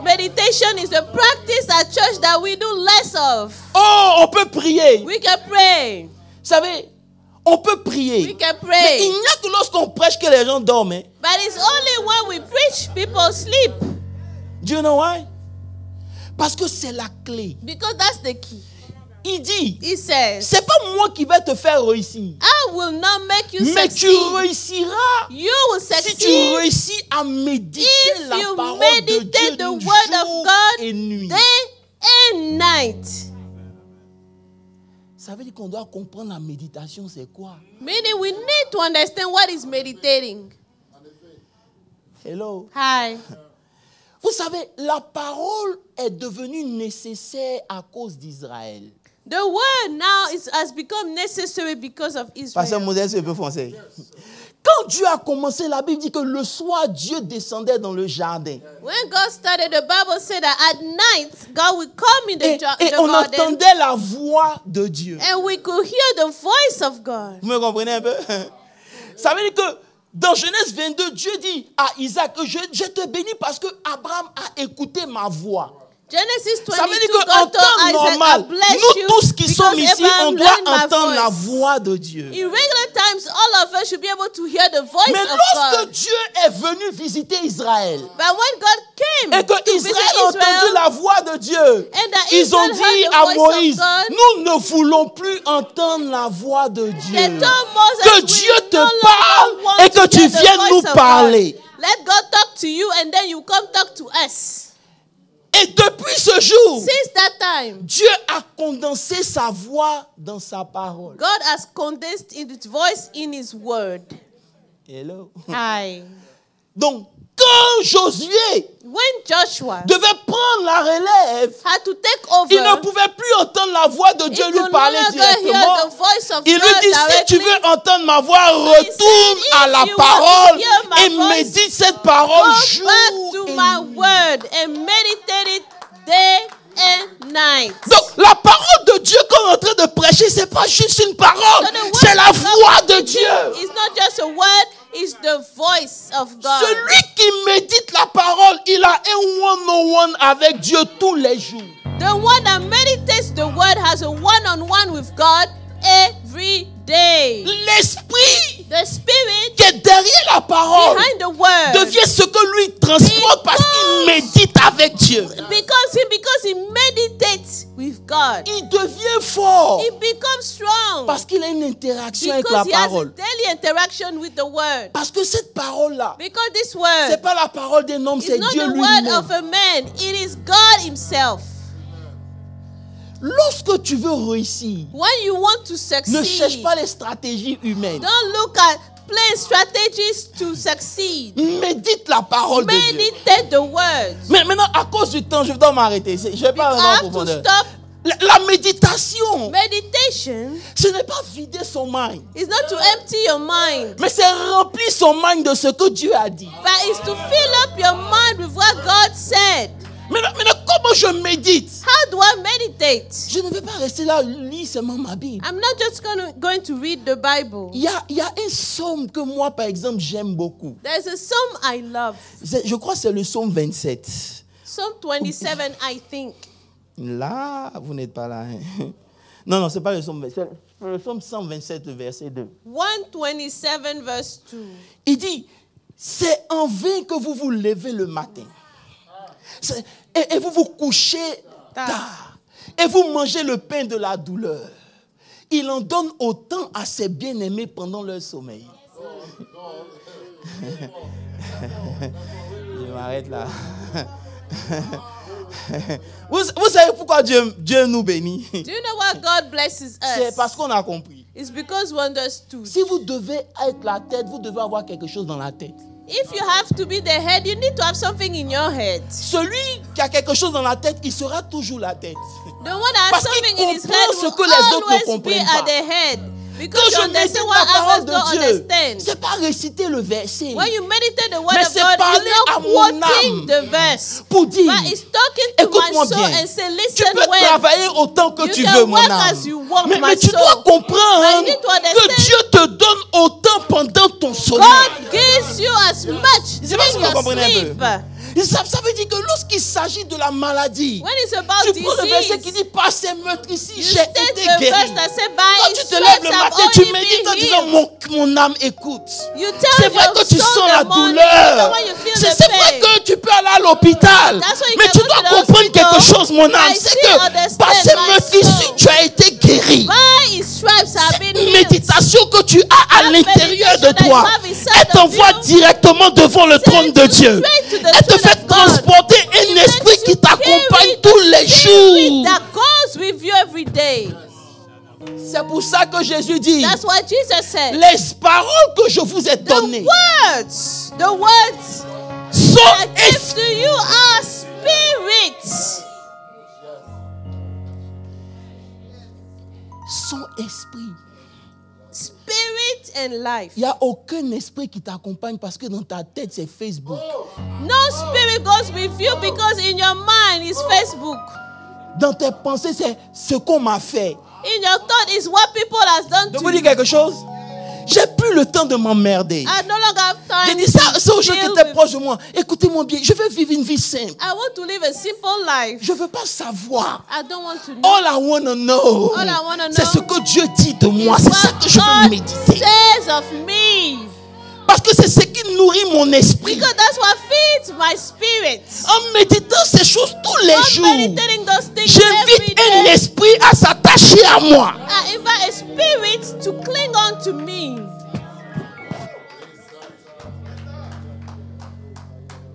Meditation is the practice at church that we do less of. Oh, on peut prier. We can pray. Vous savez, on peut prier. We can pray. Mais il n'y a que lorsqu'on prêche que les gens dorment. Hein? But it's only when we preach people sleep. Do you know why? Parce que c'est la clé. Because that's the key. Il dit, He says, c'est pas moi qui vais te faire réussir. I will not make you mais succeed. tu réussiras You will succeed si tu réussis à méditer if la you parole meditate de Dieu the jour word of God et nuit. day and night. Ça veut dire qu'on doit comprendre la méditation, c'est quoi? Meaning we need to understand what is meditating. Hello. Hi. Vous savez, la parole est devenue nécessaire à cause d'Israël. The word now has become necessary because of Israel. Pasteur Modeste, un peu français. Quand Dieu a commencé, la Bible dit que le soir, Dieu descendait dans le jardin. When God started, the Bible said that at night, God would come in the garden. Et on entendait la voix de Dieu. And we could hear the voice of God. Vous me comprenez un peu? Ça veut dire que dans Genèse 22, Dieu dit à Isaac, je te bénis parce que Abraham a écouté ma voix. Genesis 22, ça veut dire qu'en temps normal, nous tous qui sommes ici, on doit entendre la voix de Dieu. In regular times, all of us should be able to hear the voice Mais of lorsque God. Dieu est venu visiter Israël, But when God came et que Israël a entendu la voix de Dieu, ils ont dit à Moïse, nous ne voulons plus entendre la voix de Dieu. Que Dieu te parle et que tu viennes nous parler. Let God talk to you and then you come talk to us. Et depuis ce jour, since that time, Dieu a condensé sa voix dans sa parole. God has condensed His voice in His word. Hello. Hi. Donc, quand Josué devait prendre la relève, il ne pouvait plus entendre la voix de Dieu lui parler directement. Il lui dit, si tu veux entendre ma voix, retourne à la parole et médite cette parole jour et nuit. Donc, la parole de Dieu qu'on est en train de prêcher, ce n'est pas juste une parole, c'est la voix de Dieu. It's not just a word, it's the voice of God. Celui qui médite la parole, il a un one-on-one avec Dieu tous les jours. The one that meditates the word has a one-on-one with God every day. L'esprit the spirit qui est derrière la parole behind the word devient ce que lui transporte parce qu'il médite avec Dieu. Because he meditates with God. Il devient fort. He becomes strong. Parce qu'il a une interaction avec la parole. Has a daily interaction with the word. Parce que cette parole-là, because this word, c'est pas la parole d'un homme, c'est Dieu lui-même. It's not the word of a man, it is God himself. Lorsque tu veux réussir, when you want to succeed, ne cherche pas les stratégies humaines. Don't look at plain strategies to succeed. Médite la parole de Dieu. Meditate the words. Mais maintenant, à cause du temps, je dois m'arrêter. Je vais pas vraiment en profondeur. La méditation, ce n'est pas vider son mind. It's not to empty your mind. Mais c'est remplir son mind de ce que Dieu a dit. But it's to fill up your mind with what God said. Maintenant, comment je médite? How do I meditate? Je ne vais pas rester là, lire seulement ma Bible. I'm not just going to read the Bible. Il y a un psaume que moi, par exemple, j'aime beaucoup. There's a psalm I love. Je crois que c'est le psaume 27. Psalm 27, I think. Là, vous n'êtes pas là. Hein? Non, c'est pas le psaume 27. C'est le psaume 127, verset 2. 127, verse 2. Il dit, c'est en vain que vous vous levez le matin. Et vous vous couchez tard. Et vous mangez le pain de la douleur. il en donne autant à ses bien-aimés pendant leur sommeil. Je m'arrête là. Vous savez pourquoi Dieu nous bénit? Do you know why God blesses us? C'est parce qu'on a compris. It's because we understood. Si vous devez être la tête, vous devez avoir quelque chose dans la tête. If you have to be the head, you need to have something in your head. Celui qui a quelque chose dans la tête, il sera toujours la tête. The one that has something in his head will always be at the head. Because Quand je médite la parole de Dieu, c'est pas réciter le verset. When you meditate the word mais of c'est God, parler it's à not mon quoting âme the verse. pour dire, But it's talking to écoute-moi my soul bien, and say, tu listen peux well. travailler autant que You tu can veux, mon work âme. as you want, Mais my tu soul. dois comprendre But you need to understand que Dieu te donne autant pendant ton sommeil. God gives you as much C'est pas si in vous your comprenez un sleep. peu. Ça veut dire que lorsqu'il s'agit de la maladie, When it's about tu prends le verset qui disease, dit par ses meurtres ici, you j'ai take été the guéri. verse that says, by Quand his tu te lèves le stripes I've matin, tu already médites en been disant healed. mon âme écoute. You C'est tell vrai your que tu soul sens la the morning, douleur. even when you feel the C'est vrai pain. que tu peux aller à l'hôpital. That's why you Mais can tu go dois to the comprendre hospital. quelque chose, mon âme. I C'est still que understand par ces my meurtres soul. ici, tu as été guéri. By his stripes I've been Une healed. méditation que tu as à That l'intérieur de meditation that toi, you have inside elle t'envoie of you, directement devant le trône de you Dieu. straight to the Elle te throne fait of God. transporter un esprit qui t'accompagne tous les jours. That goes with you every day. C'est pour ça que Jésus dit, That's what Jesus said. les paroles que je vous ai The données words sont I give to you are spirit. son esprit. Spirit and life. Il n'y a aucun esprit qui t'accompagne parce que dans ta tête, c'est Facebook. No spirit goes with you because in your mind is Facebook. Dans tes pensées, c'est ce qu'on m'a fait. In your thought is what people has done Je to vous dis you. quelque chose. J'ai plus le temps de m'emmerder. I no longer have J'ai time. dit ça aux gens qui deal étaient with- proches de moi. Écoutez-moi bien, je veux vivre une vie simple. I want to live a simple life. Je ne veux pas savoir. I don't want to know. All I want to know, All I wanna know c'est ce que Dieu dit de moi. C'est ça que je veux God méditer. says of me. Parce que c'est ce qui nourrit mon esprit. Because that's what feeds my spirit. En méditant ces choses tous les Not jours, meditating those things every j'invite un day. esprit à s'attacher à moi. I invite a spirit to cling on to me.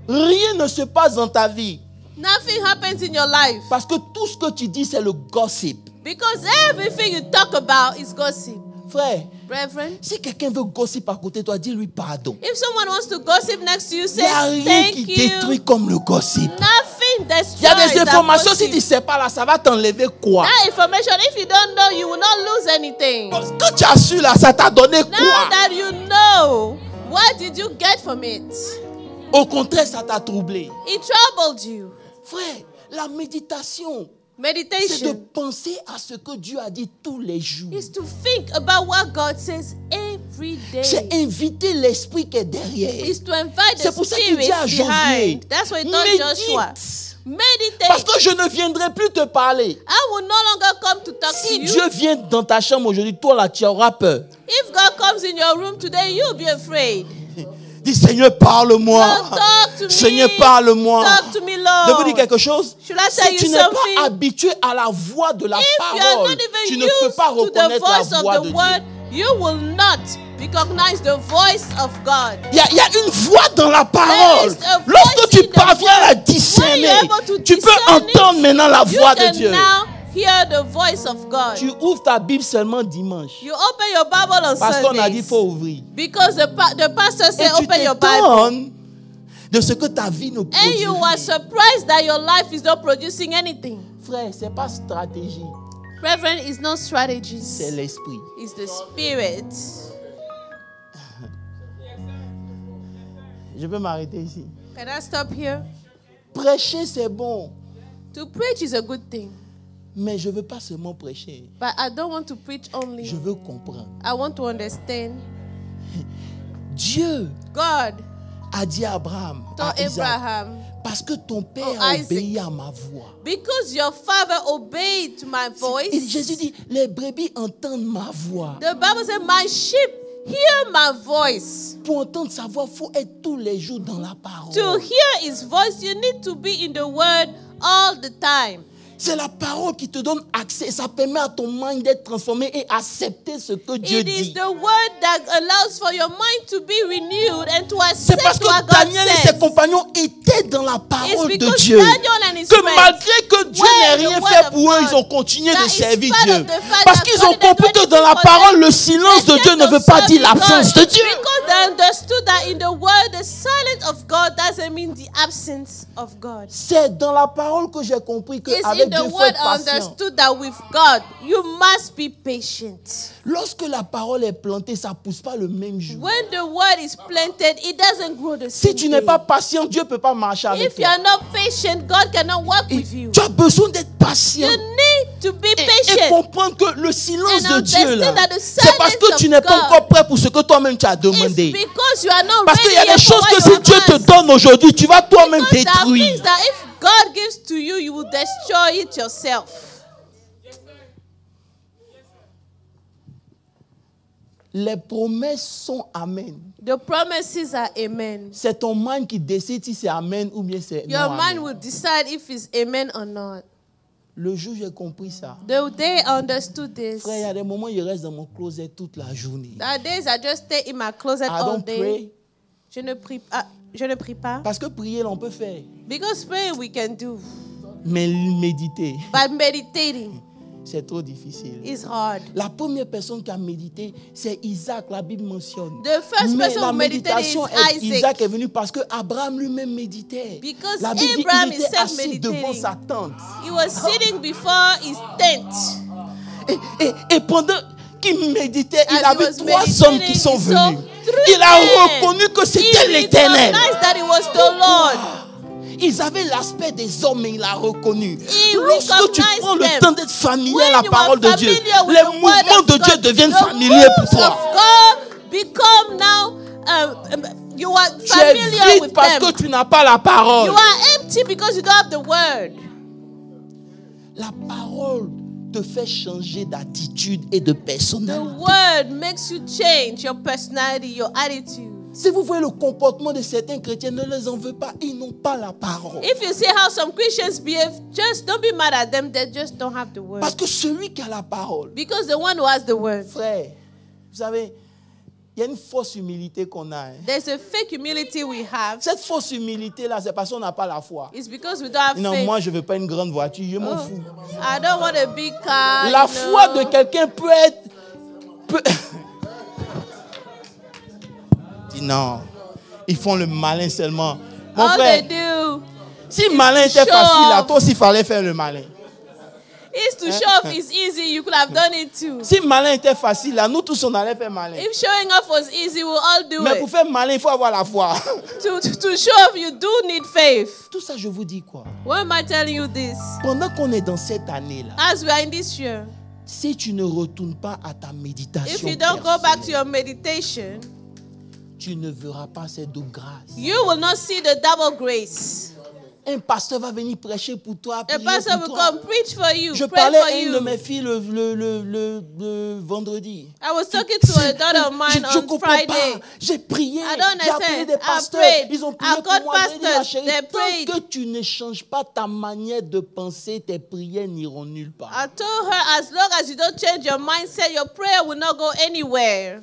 Rien ne se passe dans ta vie. Nothing happens in your life. Parce que tout ce que tu dis, c'est le gossip. Because everything you talk about is gossip. Frère, Brethren, si quelqu'un veut gossip à côté de toi, dis-lui pardon. if someone wants to gossip next to you, Il say n'y a rien thank qui you. détruit comme le gossip. Nothing destroys Il y a des that informations, si gossip. tu ne sais pas là, ça va t'enlever quoi? That information, if you don't know, you will not lose anything. Quand tu as su là, ça t'a donné Now quoi? that you know, what did you get from it? Au contraire, ça t'a troublé. It troubled you. Frère, la méditation, c'est de Meditation penser à ce que Dieu a dit tous les jours. is to think about what God says every C'est day. inviter l'esprit qui est derrière. Is to invite the C'est pour ça qu'il dit à spirit Josué, behind. That's what he told Joshua. médite. Meditate. Parce que je ne viendrai plus te parler. I will no longer come to talk Si to you. Dieu vient dans ta chambre aujourd'hui, toi là, tu auras peur. If God comes in your room today, you'll be afraid. Dis Seigneur, parle-moi. Lord, talk to me. Seigneur, parle-moi. Talk to me, Je vous dis Lord. quelque chose. Should I tell Si you tu n'es pas something? habitué à la voix de la If you are parole, not even tu ne peux used pas to the reconnaître voice la of voix the de word, Dieu. you will not recognize the voice of God. Il y a une voix dans la parole. There is a Lorsque voice tu in the parviens à la word. When discerner, you're able to tu peux discern it, entendre maintenant la You voix de can Dieu. now hear the voice of God. Tu ouvres ta Bible seulement dimanche. You open your Bible on Parce qu'on a dit Sundays. qu'il faut ouvrir. Because the pastor Et said, tu open your Bible. t'étonnes de ce que ta vie ne And produit. you are surprised that your life is not producing anything. Frère, ce n'est pas stratégie, Reverend, is not c'est strategies. l'esprit. It's the spirit. Je peux m'arrêter ici. Can I stop here? Prêcher, c'est bon. To preach is a good thing. Mais je ne veux pas seulement prêcher. But I don't want to preach only. Je veux comprendre. I want to understand. Dieu God a dit à Abraham, told à Isaac, Abraham, parce que ton père Oh, a Isaac. obéi à ma voix. because your father obeyed to my Et voice. Jésus dit, les brebis entendent ma voix. The Bible says, my sheep hear my voice. Pour entendre sa voix, il faut être tous les jours dans la parole. To hear his voice, you need to be in the word all the time. C'est la parole qui te donne accès. Ça permet à ton mind d'être transformé et accepter ce que Dieu dit. It is the word that allows for your mind to be renewed and to accept C'est parce que what God Daniel et says. ses compagnons étaient dans la parole It's de because Dieu. Daniel and his Que friends malgré que Dieu were n'ait the rien word fait of pour eux, God, ils ont continué that de in servir spite Dieu. of the fact Parce that qu'ils God ont did compris que dans la everything for parole, them, le silence de they Dieu kept ne veut pas dire observing l'absence God. de Dieu. Because they understood that in the word, the silence of God doesn't mean the absence of God. C'est dans la parole que j'ai compris que It's avec in Dieu, the il faut word être patient. understood that with God, you must be patient. Lorsque la parole est plantée, ça ne pousse pas le même jour. When the word is planted, it doesn't grow the Si same tu n'es day. pas patient, Dieu ne peut pas marcher avec If you toi. are not patient, God cannot work Et with you. tu as besoin d'être patient. You need to be Et patient. comprendre que le silence And de Dieu, là, understand that the c'est parce que silence tu of n'es pas God encore prêt pour ce que toi-même tu as It's demandé. because you are not Parce qu'il ready y a des yet for choses what que you si have Dieu te asked. donne aujourd'hui, tu vas toi-même Because there are détruire. things that if God gives to you, you will destroy it yourself. Les promesses sont amen. The promises are amen. C'est ton mind qui décide si c'est amen ou bien c'est Your non mind amen. will decide if it's amen or not. Le jour où j'ai compris ça, The day I understood this, frère, il y a des moments où je reste dans mon closet toute la journée. there are days I just stay in my closet I all don't day. pray. Je ne prie pas. Parce que prier, là, on peut faire. Because praying we can do. Mais méditer, But meditating c'est trop difficile. is hard. La première personne qui a médité, c'est Isaac, la Bible mentionne. The first Mais person la who meditated méditation, is Isaac. Isaac est venu parce que Abraham lui-même méditait. Because La Bible dit Abraham qu'il is était assis devant self-meditating. sa tente. He was sitting before his tent. Et pendant qu'il méditait, il As he avait was 3 hommes qui sont meditating, venus. he saw 3 Il a men. reconnu que He c'était l'Éternel. recognized that it was the Lord. Ils avaient l'aspect des hommes, mais il a reconnu. He Lorsque tu recognized prends le them. temps d'être familier When à la you parole are de Dieu, familiar with les the word mouvements of de Dieu God, deviennent the familiers pour moves toi. of God become now, you are Tu es familiar vide with parce them. que tu n'as pas la parole. You are empty because you don't have the word. La parole te fait changer d'attitude et de The personnalité. word makes you change your personality, your attitude. Si vous voyez le comportement de certains chrétiens, ne les en veux pas. Ils n'ont pas la parole. If you see how some Christians behave, just don't be mad at them. They just don't have the word. Parce que celui qui a la parole, Because the one who has the word, frère, vous savez, il y a une fausse humilité qu'on a. there's a fake humility we have. Cette fausse humilité-là, c'est parce qu'on n'a pas la foi. It's because we don't have Non, faith. moi, je ne veux pas une grande voiture, je m'en fous. I don't want a big car. La you foi know. de quelqu'un peut être... Dis non, ils font le malin seulement. Mon All frère, they do si malin était show facile, là, off. toi aussi, il fallait faire le malin. is to show off is easy. You could have done it too. Si malin était facile, là, nous tous, on allait faire malin. If showing off was easy, we'll all do Mais pour it. faire malin, il faut avoir la foi. To show off, you do need faith. Tout ça, je vous dis quoi? Why am I telling you this? Pendant qu'on est dans cette année-là, As we are in this year, si tu ne retournes pas à ta if méditation you don't go back to personnelle, your meditation, tu ne verras pas cette double grâce. you will not see the double grace. Un pasteur va venir prêcher pour toi, A prier pastor pour will toi. come preach for you, Je pray parlais for à une de you. mes filles le vendredi. I was talking to a daughter of mine Je on comprends Friday. pas. J'ai prié. I don't J'ai appelé understand. des I pasteurs. prayed. Ils ont prié I pour called moi. J'ai dit, ma pastors. chérie, They tant prayed. que tu ne changes pas ta manière de penser, tes prières n'iront nulle part. I told her, as long as you don't change your mindset, your prayer will not go anywhere.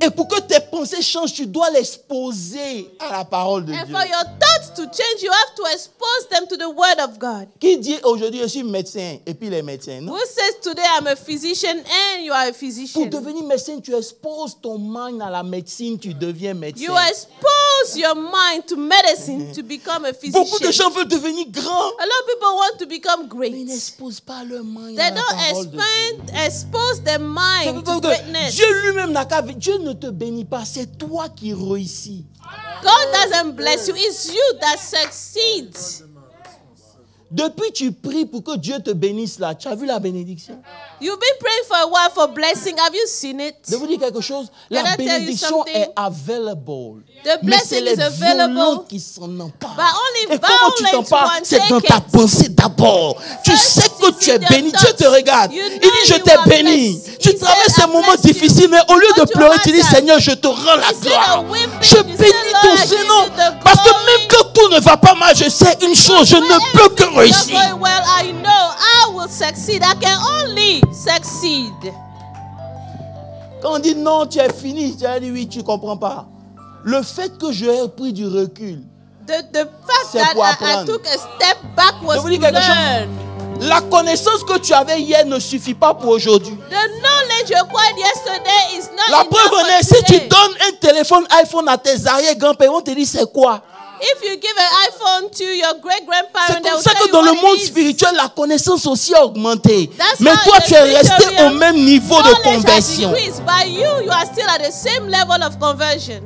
Et pour que tes pensées changent, tu dois l'exposer à la parole de And Dieu. for your thoughts to change, you have to expose them to the word of God. Qui dit aujourd'hui je suis médecin et puis les médecins, non? Who says today I'm a physician and you are a Pour physician? devenir médecin, tu exposes ton mind à la médecine, tu deviens médecin. You expose your mind to medicine to become a Beaucoup de physician. gens veulent devenir grands, A lot of people want to become mais ils great. n'exposent pas leur mind They à la parole don't de Dieu. expose their Ça mind veut to dire que greatness. Dieu lui-même n'a qu'à... Dieu ne te bénit pas, c'est toi qui réussis. God doesn't bless you. It's you that succeeds. Depuis tu pries pour que Dieu te bénisse là, tu as vu la bénédiction? You've been praying for a while for blessing. Have you seen it? Je vous dire quelque chose, Can la I tell you bénédiction something? est available. The Mais c'est blessing les is available. violents qui s'en emparent. But only Et comment tu t'en violent parles? ones C'est dans take ta it. pensée d'abord. Tu First, sais que you tu es see their béni. Dieu te thoughts. regarde. You Il know dit, je you t'ai are béni. blessed. Tu He traverses said, ces I moments bless you. difficiles, mais au lieu de Don't you pleurer, tu dis, like that? Seigneur, je te rends la Instead gloire. of weeping, Je you say, bénis Lord, ton I give Seigneur. you the Parce que glory. même quand tout ne va pas mal, je sais une chose, je ne peux que réussir. Well, I know I will succeed. I can only succeed. Quand on dit non, tu es fini, tu as dit oui, tu ne comprends pas. Le fait que j'ai pris du recul, c'est pour apprendre. I took a step back was to learn. La connaissance que tu avais hier ne suffit pas pour aujourd'hui. The knowledge you acquired yesterday is not La preuve en est, si tu donnes un téléphone iPhone à tes arrière-grands-pères, on te dit c'est quoi? If you give an iPhone to your great-grandparents, c'est comme ça que dans le monde spirituel, la connaissance aussi a augmenté. Mais toi, tu es resté au même niveau de conversion. By you are still at the same level of conversion.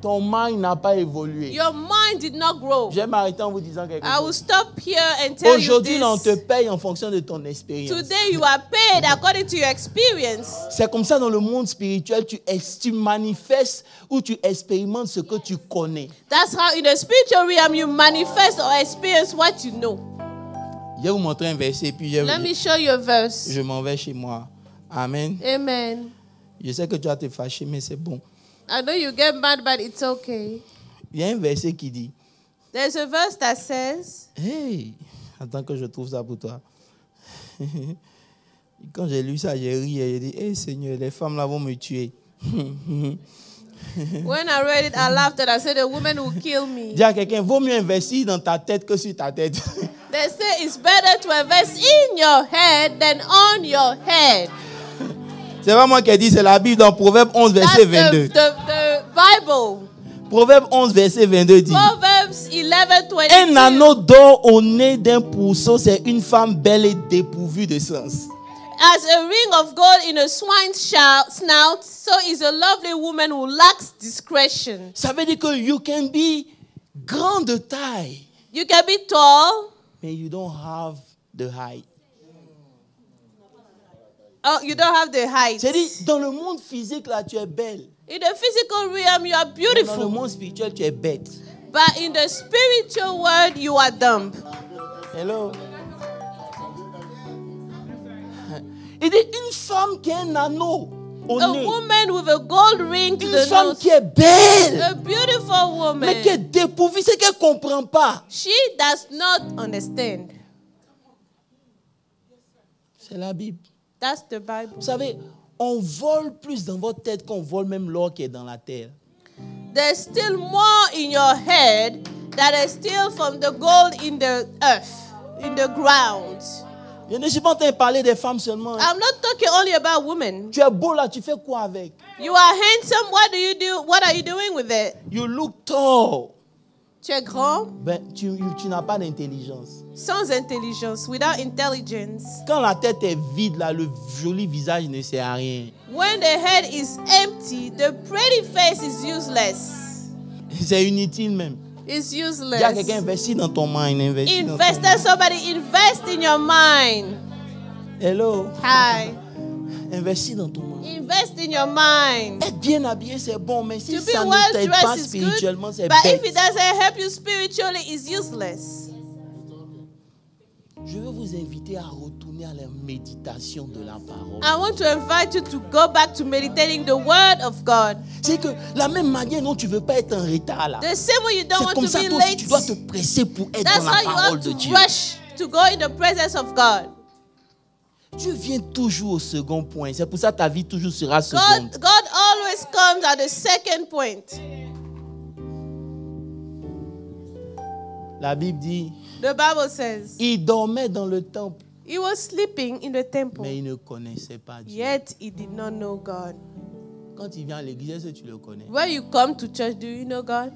Ton mind n'a pas évolué. Your mind did not grow. Je vais m'arrêter en vous disant quelque chose. I will stop here and tell you this. Aujourd'hui, on te paye en fonction de ton expérience. Today you are paid according to your experience. C'est comme ça dans le monde spirituel, tu manifestes ou tu expérimentes ce que tu connais. That's how in the spiritual realm you manifest or experience what you know. Je vais vous montrer un verset puis Let me show you a verse. Je m'en vais chez moi. Amen. Amen. Je sais que tu vas te fâcher, mais c'est bon. I know you get mad, but it's okay. Il y a un verset qui dit. There's a verse that says. Hey, attends que je trouve ça pour toi. Quand j'ai lu ça, j'ai ri et j'ai dit, hey Seigneur, les femmes là vont me tuer. When I read it, I laughed and I said, the woman will kill me. Dis à quelqu'un, vaut mieux investir dans ta tête que sur ta tête. They say it's better to invest in your head than on your head. C'est pas moi qui ai dit, c'est la Bible dans Proverbe 11, verset 22. The Bible. Proverbe 11, verset 22 dit. Proverbs 11:22. Un anneau d'or au nez d'un pourceau, c'est une femme belle et dépourvue de sens. As a ring of gold in a swine's snout, so is a lovely woman who lacks discretion. Ça veut dire que you can be grand de taille. You can be tall. Mais you don't have the height. Oh, you don't have the height. C'est-à-dire, dans le monde physique, là, tu es belle. In the physical realm, you are beautiful. Dans le monde spirituel, tu es bête. But in the spiritual world, you are dumb. Hello. Il dit, une femme qui a un anneau au nez. A woman with a gold ring to the nose. Une femme qui est belle. A beautiful woman. Mais qui est dépourvue, c'est qu'elle ne comprend pas. She does not understand. C'est la Bible. That's the Bible. Vous savez, on vole plus dans votre tête qu'on vole même l'or qui est dans la terre. There's still more in your head that is still from the gold in the earth, in the ground. Je ne suis pas en train de parler des femmes seulement. I'm not talking only about women. Tu es beau là, tu fais quoi avec? You are handsome, what do you do? What are you doing with it? You look tall. Tu es grand. Ben, tu n'as pas d'intelligence. Sans intelligence, without intelligence. Quand la tête est vide, là, le joli visage ne sert à rien. When the head is empty, the pretty face is useless. C'est inutile même. It's useless. Dis à quelqu'un, investis dans ton mind. Somebody invest in your mind. Hello. Hi. Investis dans ton mind. Invest in your mind. Être bien habillé, c'est bon, mais si to ça ne t'aide pas spirituellement, c'est bête. But if it doesn't help you spiritually, it's useless. Je veux vous inviter à retourner à la méditation de la parole. I want to invite you to go back to meditating the word of God. C'est que la même manière dont tu veux pas être en retard là. The same way you don't want to be late. C'est comme ça que tu dois te presser pour être dans la parole de Dieu. Rush to go in the presence of God. Dieu vient toujours au second point. C'est pour ça que ta vie toujours sera seconde. God always comes at the second point. La Bible dit. The Bible says. Il dormait dans le temple. He was sleeping in the temple. Mais il ne connaissait pas Dieu. Yet he did not know God. Quand il vient à l'église, est-ce que tu le connais? When you come to church, do you know God?